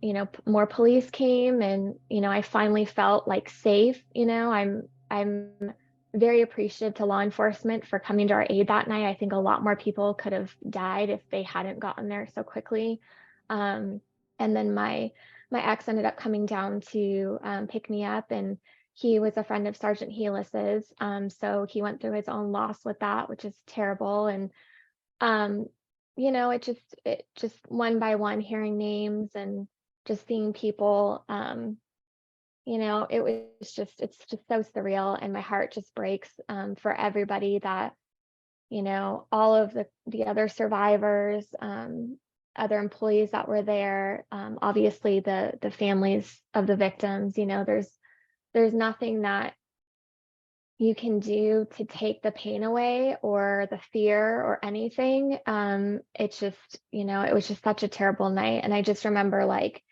S6: more police came, and, I finally felt like safe. I'm very appreciative to law enforcement for coming to our aid that night. I think a lot more people could have died if they hadn't gotten there so quickly. And then my ex ended up coming down to pick me up, and he was a friend of Sergeant Helis's. So he went through his own loss with that, which is terrible. And, it just one by one, hearing names and just seeing people, it was just, it's just so surreal. And my heart just breaks for everybody that, all of the other survivors, other employees that were there, obviously the families of the victims. There's nothing that you can do to take the pain away or the fear or anything. It's just, it was just such a terrible night. And I just remember like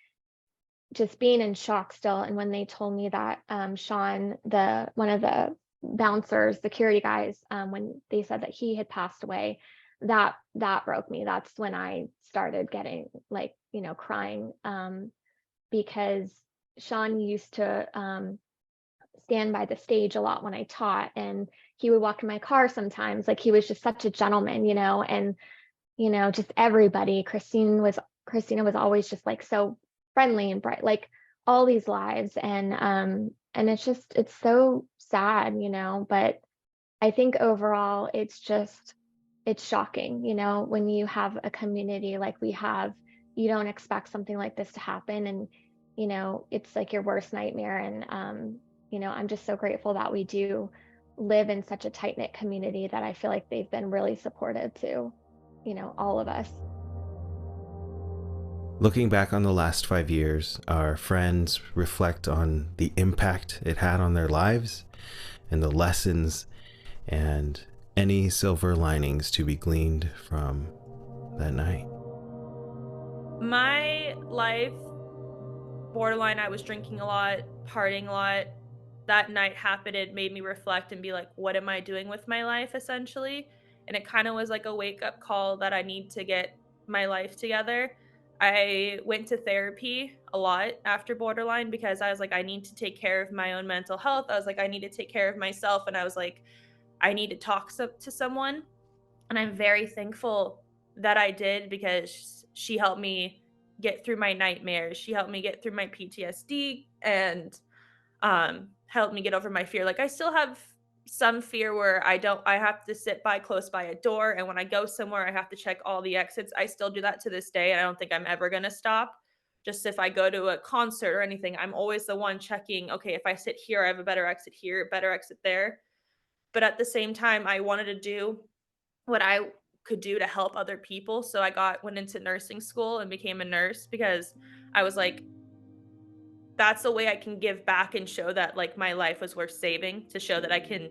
S6: just being in shock still. And when they told me that Sean, one of the bouncers, security guys, when they said that he had passed away, that broke me. That's when I started getting like, crying, because Sean used to stand by the stage a lot when I taught, and he would walk in my car sometimes. Like, he was just such a gentleman, and just everybody. Christina was always just like so friendly and bright, like all these lives. And it's so sad, but I think overall it's shocking, when you have a community like we have. You don't expect something like this to happen, and it's like your worst nightmare. And I'm just so grateful that we do live in such a tight-knit community, that I feel like they've been really supportive to, all of us.
S2: Looking back on the last 5 years, our friends reflect on the impact it had on their lives and the lessons and any silver linings to be gleaned from that night.
S4: My life, borderline, I was drinking a lot, partying a lot. That night happened, it made me reflect and be like, what am I doing with my life, essentially? And it kind of was like a wake-up call that I need to get my life together. I went to therapy a lot after borderline, because I was like, I need to take care of my own mental health. I was like, I need to take care of myself. And I was like, I need to talk to someone. And I'm very thankful that I did, because she helped me get through my nightmares. She helped me get through my PTSD and helped me get over my fear. Like I still have some fear where I have to sit close by a door, and when I go somewhere I have to check all the exits. I still do that to this day, and I don't think I'm ever going to stop. Just if I go to a concert or anything, I'm always the one checking, okay, if I sit here, I have a better exit here, better exit there. But at the same time, I wanted to do what I could do to help other people. So I went into nursing school and became a nurse, because I was like, that's the way I can give back and show that like my life was worth saving, to show that I can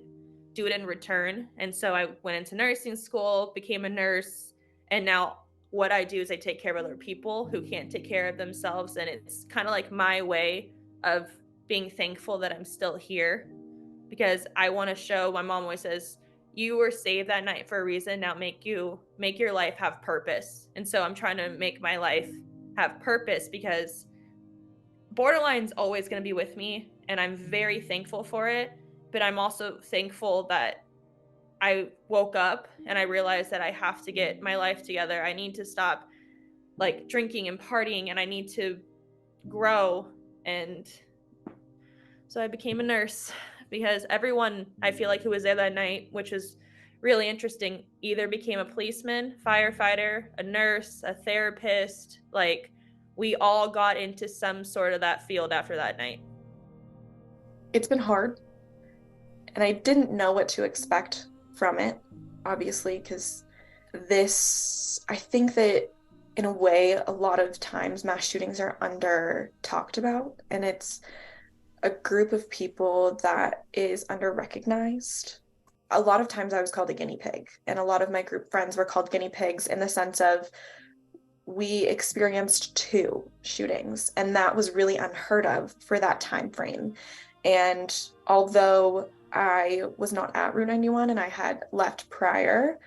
S4: do it in return. And so I went into nursing school, became a nurse, and now what I do is I take care of other people who can't take care of themselves. And it's kind of like my way of being thankful that I'm still here, because I want to show, my mom always says, you were saved that night for a reason. Now make your life have purpose. And so I'm trying to make my life have purpose, because borderline's always going to be with me, and I'm very thankful for it. But I'm also thankful that I woke up and I realized that I have to get my life together. I need to stop like drinking and partying, and I need to grow. And so I became a nurse, because everyone I feel like who was there that night, which is really interesting, either became a policeman, firefighter, a nurse, a therapist. Like we all got into some sort of that field after that night.
S5: It's been hard, and I didn't know what to expect from it, obviously, because I think that in a way, a lot of times mass shootings are under talked about, and it's a group of people that is under recognized. A lot of times I was called a guinea pig, and a lot of my group friends were called guinea pigs, in the sense of we experienced 2 shootings, and that was really unheard of for that time frame. And although I was not at Route 91 and I had left prior,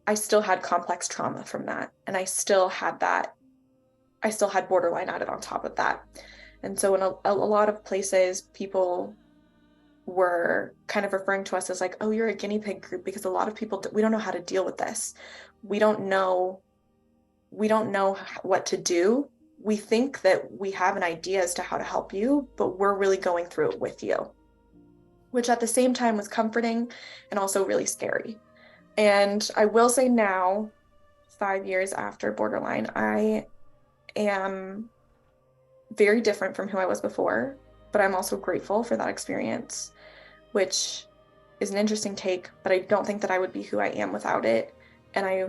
S5: I still had complex trauma from that, and I still had borderline added on top of that. And so in a lot of places, people were kind of referring to us as like, oh, you're a guinea pig group, because a lot of people, we don't know how to deal with this. We don't know what to do. We think that we have an idea as to how to help you, but we're really going through it with you, which at the same time was comforting and also really scary. And I will say now, 5 years after borderline, I am very different from who I was before, but I'm also grateful for that experience, which is an interesting take, but I don't think that I would be who I am without it. And I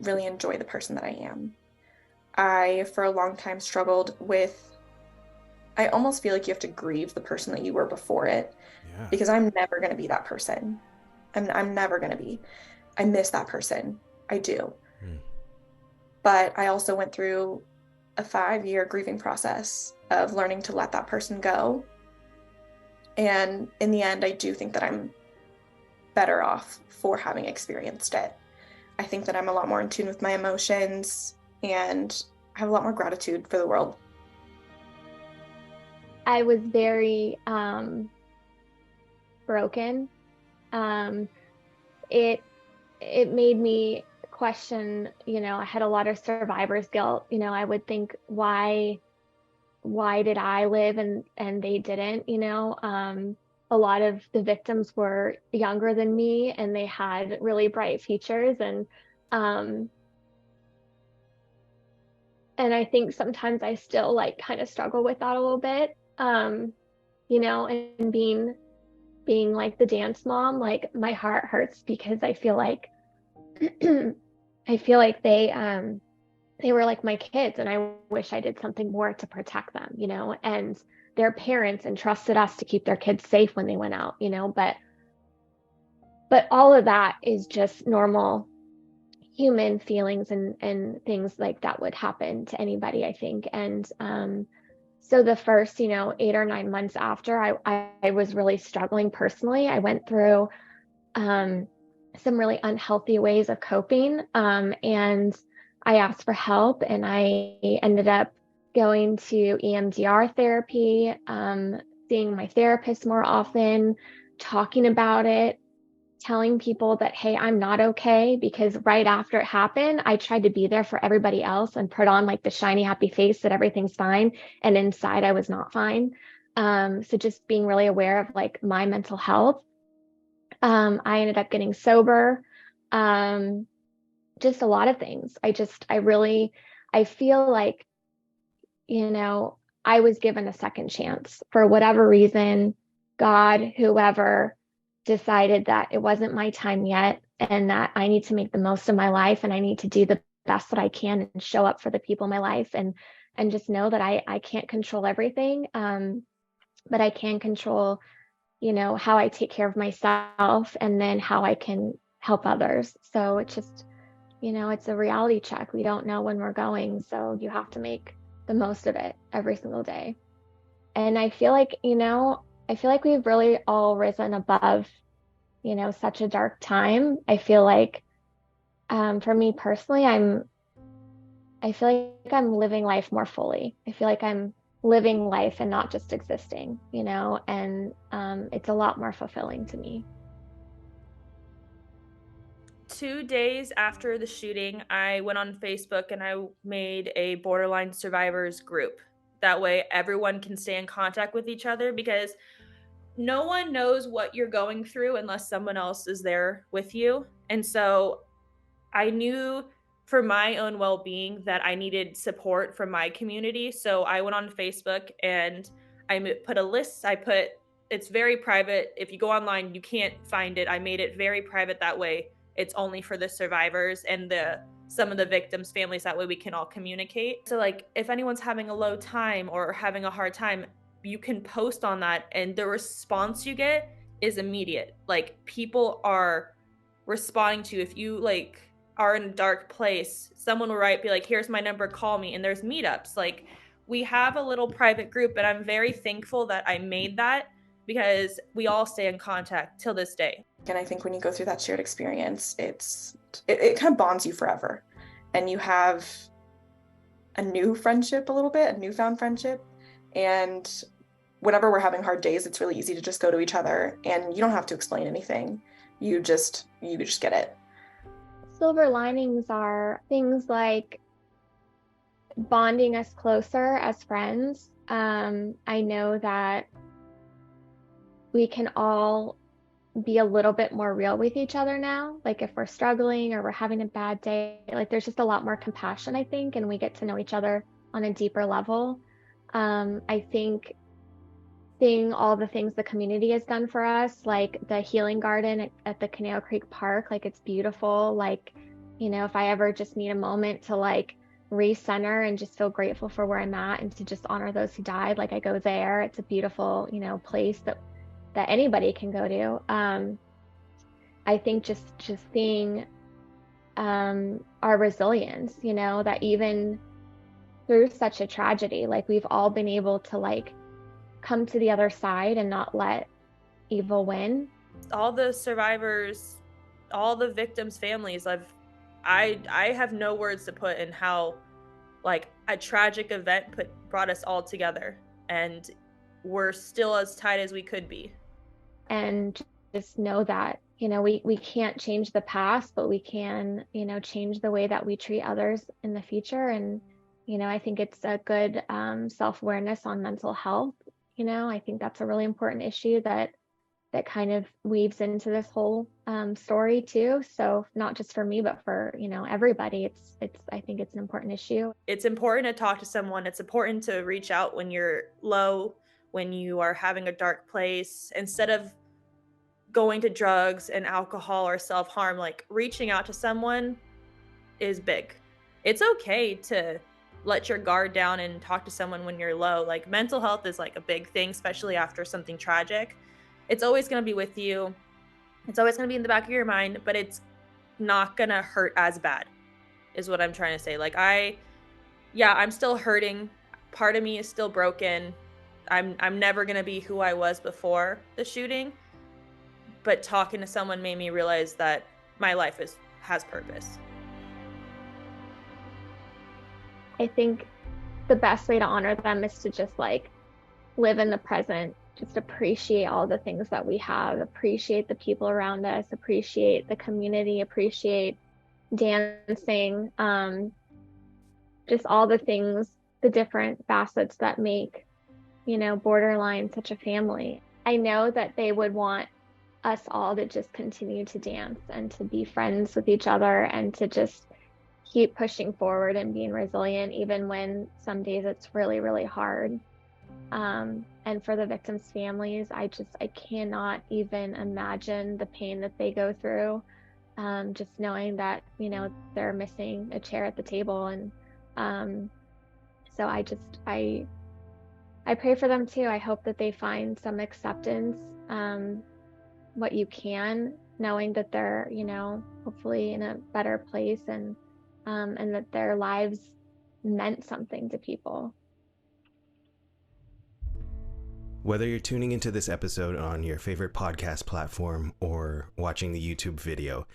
S5: really enjoy the person that I am. I, for a long time, struggled with, I almost feel like you have to grieve the person that you were before it, because I'm never going to be that person. I'm never going to be. I miss that person. I do. But I also went through a 5-year grieving process of learning to let that person go. And in the end, I do think that I'm better off for having experienced it. I think that I'm a lot more in tune with my emotions, and I have a lot more gratitude for the world.
S6: I was very broken. It made me question, I had a lot of survivor's guilt. I would think, why did I live and they didn't? A lot of the victims were younger than me, and they had really bright futures, and I think sometimes I still kind of struggle with that a little bit. And being like the dance mom, my heart hurts, because I feel like they were like my kids, and I wish I did something more to protect them, and their parents entrusted us to keep their kids safe when they went out, but all of that is just normal human feelings and things like that would happen to anybody, I think. And so the first 8 or 9 months after, I was really struggling personally. I went through some really unhealthy ways of coping, and I asked for help, and I ended up going to EMDR therapy, seeing my therapist more often, talking about it. telling people that, hey, I'm not okay, because right after it happened, I tried to be there for everybody else and put on like the shiny, happy face that everything's fine. And inside I was not fine. So just being really aware of like my mental health. I ended up getting sober. Just a lot of things. I feel like, I was given a second chance for whatever reason. God, whoever, decided that it wasn't my time yet, and that I need to make the most of my life, and I need to do the best that I can and show up for the people in my life, and just know that I can't control everything. But I can control, how I take care of myself, and then how I can help others. So it's just, it's a reality check. We don't know when we're going, so you have to make the most of it every single day. And I feel like, we've really all risen above, such a dark time. I feel like, for me personally, I feel like I'm living life more fully. I feel like I'm living life and not just existing, and it's a lot more fulfilling to me.
S4: 2 days after the shooting, I went on Facebook and I made a borderline survivors group. That way everyone can stay in contact with each other, because no one knows what you're going through unless someone else is there with you. And so I knew for my own well-being that I needed support from my community. So I went on Facebook and I put a list. It's very private. If you go online, you can't find it. I made it very private. That way it's only for the survivors and some of the victims' families. That way we can all communicate. So like if anyone's having a low time or having a hard time, you can post on that, and the response you get is immediate. Like people are responding to you. If you like are in a dark place, someone will be like, here's my number, call me. And there's meetups. Like we have a little private group, and I'm very thankful that I made that, because we all stay in contact till this day.
S5: And I think when you go through that shared experience, it kind of bonds you forever. And you have a new friendship, a newfound friendship. And whenever we're having hard days, it's really easy to just go to each other, and you don't have to explain anything. You just get it.
S6: Silver linings are things like bonding us closer as friends. I know that we can all be a little bit more real with each other now. Like if we're struggling or we're having a bad day, like there's just a lot more compassion, I think, and we get to know each other on a deeper level. I think seeing all the things the community has done for us, like the healing garden at the Canal Creek Park, like it's beautiful. Like, if I ever just need a moment to like recenter and just feel grateful for where I'm at and to just honor those who died, like I go there. It's a beautiful, place that anybody can go to. I think just seeing our resilience, that even through such a tragedy, like we've all been able to like come to the other side and not let evil win.
S4: All the survivors, all the victims' families, I have no words to put in how like a tragic event brought us all together, and we're still as tight as we could be.
S6: And just know that, we can't change the past, but we can, change the way that we treat others in the future. And, I think it's a good self-awareness on mental health. I think that's a really important issue that kind of weaves into this whole story too. So not just for me, but for, everybody. I think it's an important issue.
S4: It's important to talk to someone. It's important to reach out when you're low, when you are having a dark place, instead of going to drugs and alcohol or self-harm. Like reaching out to someone is big. It's okay to let your guard down and talk to someone when you're low. Like mental health is like a big thing, especially after something tragic. It's always going to be with you. It's always going to be in the back of your mind, but it's not going to hurt as bad is what I'm trying to say. Like I'm still hurting. Part of me is still broken. I'm never going to be who I was before the shooting, but talking to someone made me realize that my life has purpose.
S6: I think the best way to honor them is to just like live in the present just appreciate all the things that we have, appreciate the people around us, appreciate the community, appreciate dancing, just all the things, the different facets that make, Borderline such a family. I know that they would want us all to just continue to dance and to be friends with each other and to just keep pushing forward and being resilient, even when some days it's really, really hard. And for the victims' families, I cannot even imagine the pain that they go through. Just knowing that, they're missing a chair at the table. And so I pray for them too. I hope that they find some acceptance, what you can, knowing that they're, hopefully in a better place, and that their lives meant something to people.
S2: Whether you're tuning into this episode on your favorite podcast platform or watching the YouTube video,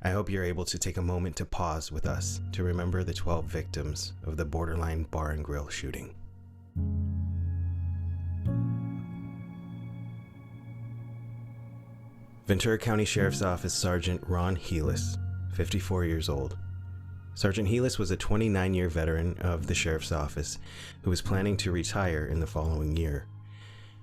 S2: I hope you're able to take a moment to pause with us to remember the 12 victims of the Borderline Bar and Grill shooting. Ventura County Sheriff's Office Sergeant Ron Helis, 54 years old. Sergeant Helis was a 29-year veteran of the Sheriff's Office who was planning to retire in the following year.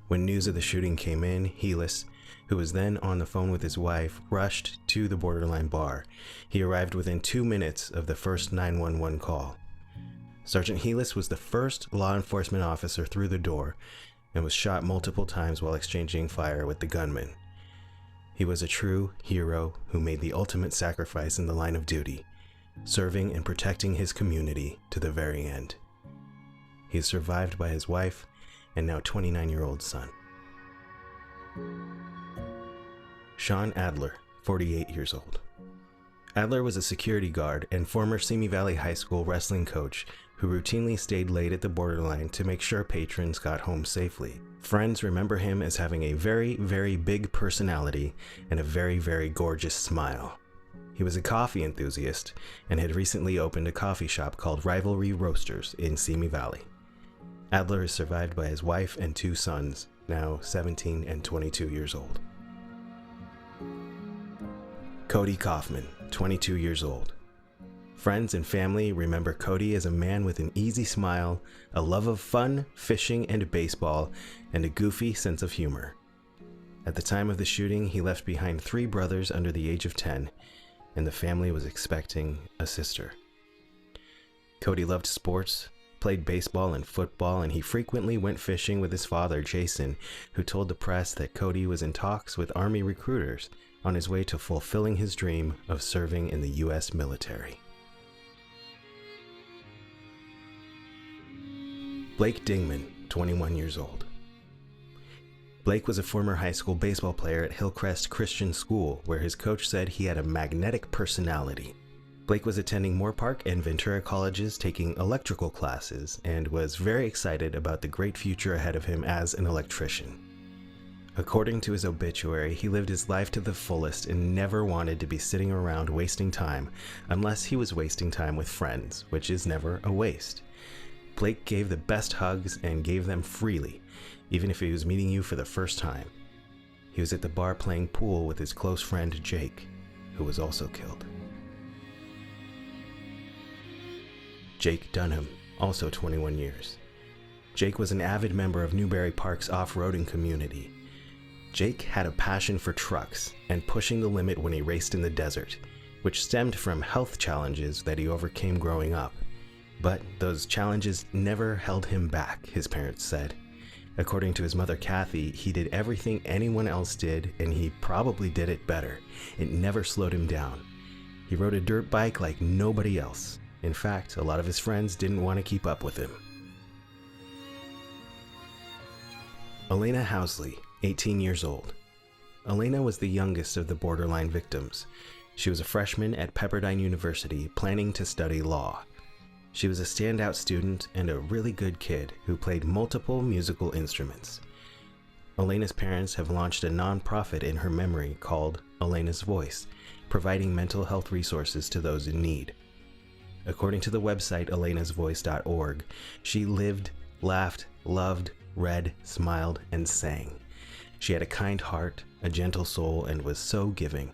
S2: When news of the shooting came in, Helis, who was then on the phone with his wife, rushed to the Borderline Bar. He arrived within 2 minutes of the first 911 call. Sergeant Helis was the first law enforcement officer through the door and was shot multiple times while exchanging fire with the gunman. He was a true hero who made the ultimate sacrifice in the line of duty, serving and protecting his community to the very end. He is survived by his wife and now 29-year-old son. Sean Adler, 48 years old. Adler was a security guard and former Simi Valley High School wrestling coach who routinely stayed late at the Borderline to make sure patrons got home safely. Friends remember him as having a very, very big personality and a very, very gorgeous smile. He was a coffee enthusiast and had recently opened a coffee shop called Rivalry Roasters in Simi Valley. Adler is survived by his wife and 2 sons, now 17 and 22 years old. Cody Kaufman, 22 years old. Friends and family remember Cody as a man with an easy smile, a love of fun, fishing, and baseball, and a goofy sense of humor. At the time of the shooting, he left behind 3 brothers under the age of 10, and the family was expecting a sister. Cody loved sports, played baseball and football, and he frequently went fishing with his father, Jason, who told the press that Cody was in talks with Army recruiters on his way to fulfilling his dream of serving in the U.S. military. Blake Dingman, 21 years old. Blake was a former high school baseball player at Hillcrest Christian School, where his coach said he had a magnetic personality. Blake was attending Moorpark and Ventura colleges taking electrical classes and was very excited about the great future ahead of him as an electrician. According to his obituary, he lived his life to the fullest and never wanted to be sitting around wasting time unless he was wasting time with friends, which is never a waste. Blake gave the best hugs and gave them freely, even if he was meeting you for the first time. He was at the bar playing pool with his close friend Jake, who was also killed. Jake Dunham, also 21 years. Jake was an avid member of Newberry Park's off-roading community. Jake had a passion for trucks and pushing the limit when he raced in the desert, which stemmed from health challenges that he overcame growing up. But those challenges never held him back, his parents said. According to his mother Kathy, he did everything anyone else did, and he probably did it better. It never slowed him down. He rode a dirt bike like nobody else. In fact, a lot of his friends didn't want to keep up with him. Elena Housley, 18 years old. Elena was the youngest of the Borderline victims. She was a freshman at Pepperdine University, planning to study law. She was a standout student and a really good kid who played multiple musical instruments. Elena's parents have launched a nonprofit in her memory called Elena's Voice, providing mental health resources to those in need. According to the website elenasvoice.org, she lived, laughed, loved, read, smiled, and sang. She had a kind heart, a gentle soul, and was so giving.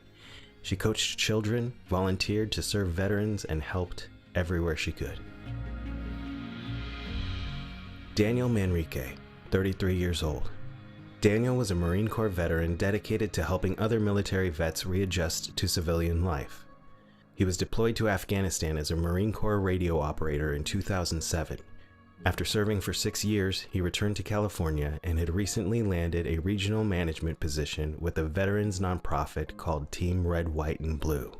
S2: She coached children, volunteered to serve veterans, and helped everywhere she could. Daniel Manrique, 33 years old. Daniel was a Marine Corps veteran dedicated to helping other military vets readjust to civilian life. He was deployed to Afghanistan as a Marine Corps radio operator in 2007. After serving for 6 years, he returned to California and had recently landed a regional management position with a veterans nonprofit called Team Red, White, and Blue.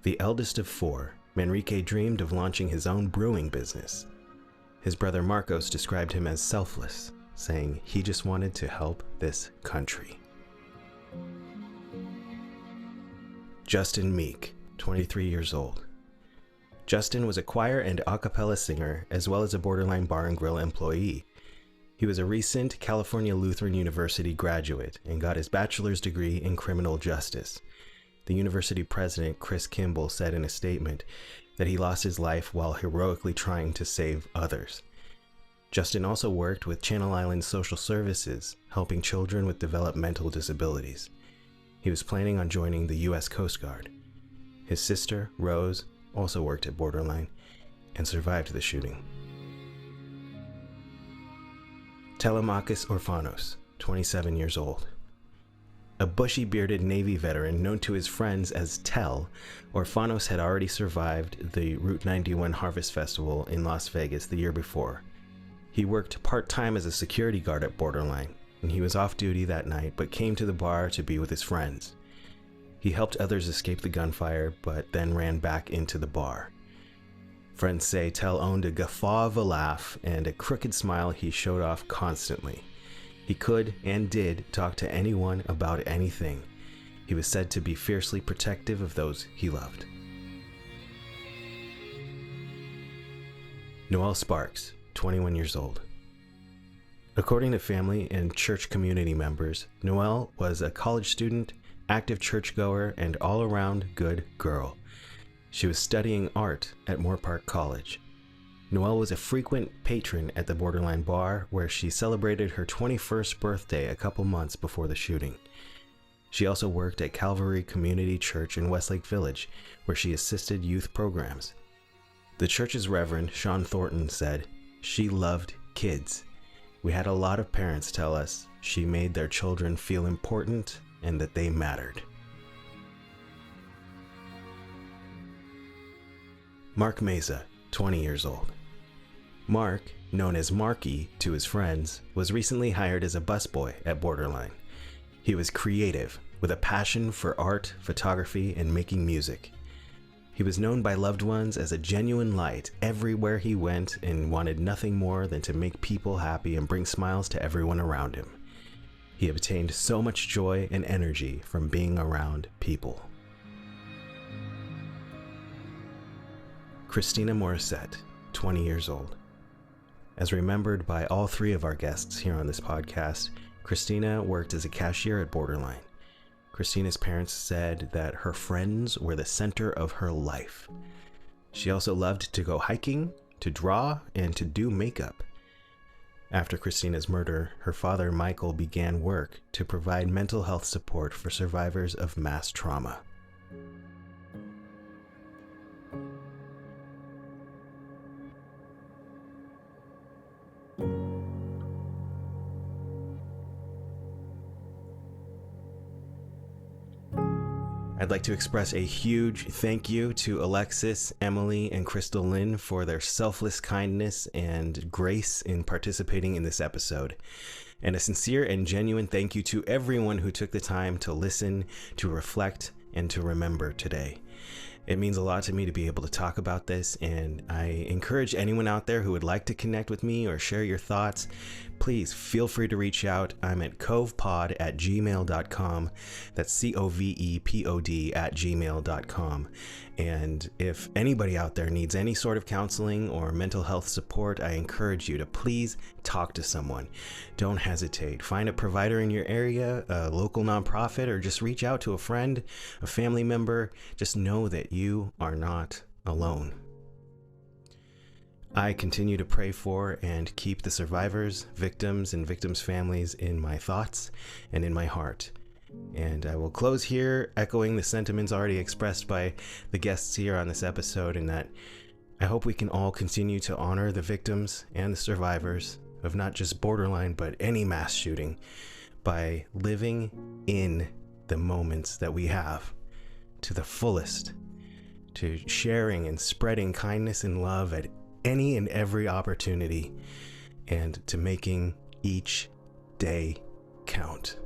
S2: The eldest of 4, Manrique dreamed of launching his own brewing business. His brother Marcos described him as selfless, saying he just wanted to help this country. Justin Meek, 23 years old. Justin was a choir and a cappella singer, as well as a Borderline Bar and Grill employee. He was a recent California Lutheran University graduate and got his bachelor's degree in criminal justice. The university president, Chris Kimball, said in a statement that he lost his life while heroically trying to save others. Justin also worked with Channel Island Social Services, helping children with developmental disabilities. He was planning on joining the U.S. Coast Guard. His sister, Rose, also worked at Borderline and survived the shooting. Telemakis Orfanos, 27 years old. A bushy-bearded Navy veteran known to his friends as Tel, Orfanos had already survived the Route 91 Harvest Festival in Las Vegas the year before. He worked part-time as a security guard at Borderline, and he was off duty that night but came to the bar to be with his friends. He helped others escape the gunfire, but then ran back into the bar. Friends say Tel owned a guffaw of a laugh and a crooked smile he showed off constantly. He could and did talk to anyone about anything. He was said to be fiercely protective of those he loved. Noel Sparks, 21 years old. According to family and church community members, Noel was a college student, active churchgoer, and all-around good girl. She was studying art at Moorpark College. Noel was a frequent patron at the Borderline Bar, where she celebrated her 21st birthday a couple months before the shooting. She also worked at Calvary Community Church in Westlake Village, where she assisted youth programs. The church's Reverend, Sean Thornton, said, "She loved kids. We had a lot of parents tell us she made their children feel important and that they mattered." Mark Meza, 20 years old. Mark, known as Marky to his friends, was recently hired as a busboy at Borderline. He was creative, with a passion for art, photography, and making music. He was known by loved ones as a genuine light everywhere he went and wanted nothing more than to make people happy and bring smiles to everyone around him. He obtained so much joy and energy from being around people. Christina Morissette, 20 years old. As remembered by all 3 of our guests here on this podcast, Christina worked as a cashier at Borderline. Christina's parents said that her friends were the center of her life. She also loved to go hiking, to draw, and to do makeup. After Christina's murder, her father, Michael, began work to provide mental health support for survivors of mass trauma. I'd like to express a huge thank you to Alexis, Emily, and Kristal Lynn for their selfless kindness and grace in participating in this episode. And a sincere and genuine thank you to everyone who took the time to listen, to reflect, and to remember today. It means a lot to me to be able to talk about this, and I encourage anyone out there who would like to connect with me or share your thoughts, please feel free to reach out. I'm at covepod@gmail.com. That's COVEPOD@gmail.com. And if anybody out there needs any sort of counseling or mental health support, I encourage you to please talk to someone. Don't hesitate. Find a provider in your area, a local nonprofit, or just reach out to a friend, a family member. Just know that you are not alone. I continue to pray for and keep the survivors, victims, and victims' families in my thoughts and in my heart. And I will close here echoing the sentiments already expressed by the guests here on this episode, in that I hope we can all continue to honor the victims and the survivors of not just borderline, but any mass shooting, by living in the moments that we have to the fullest, to sharing and spreading kindness and love at any and every opportunity, and to making each day count.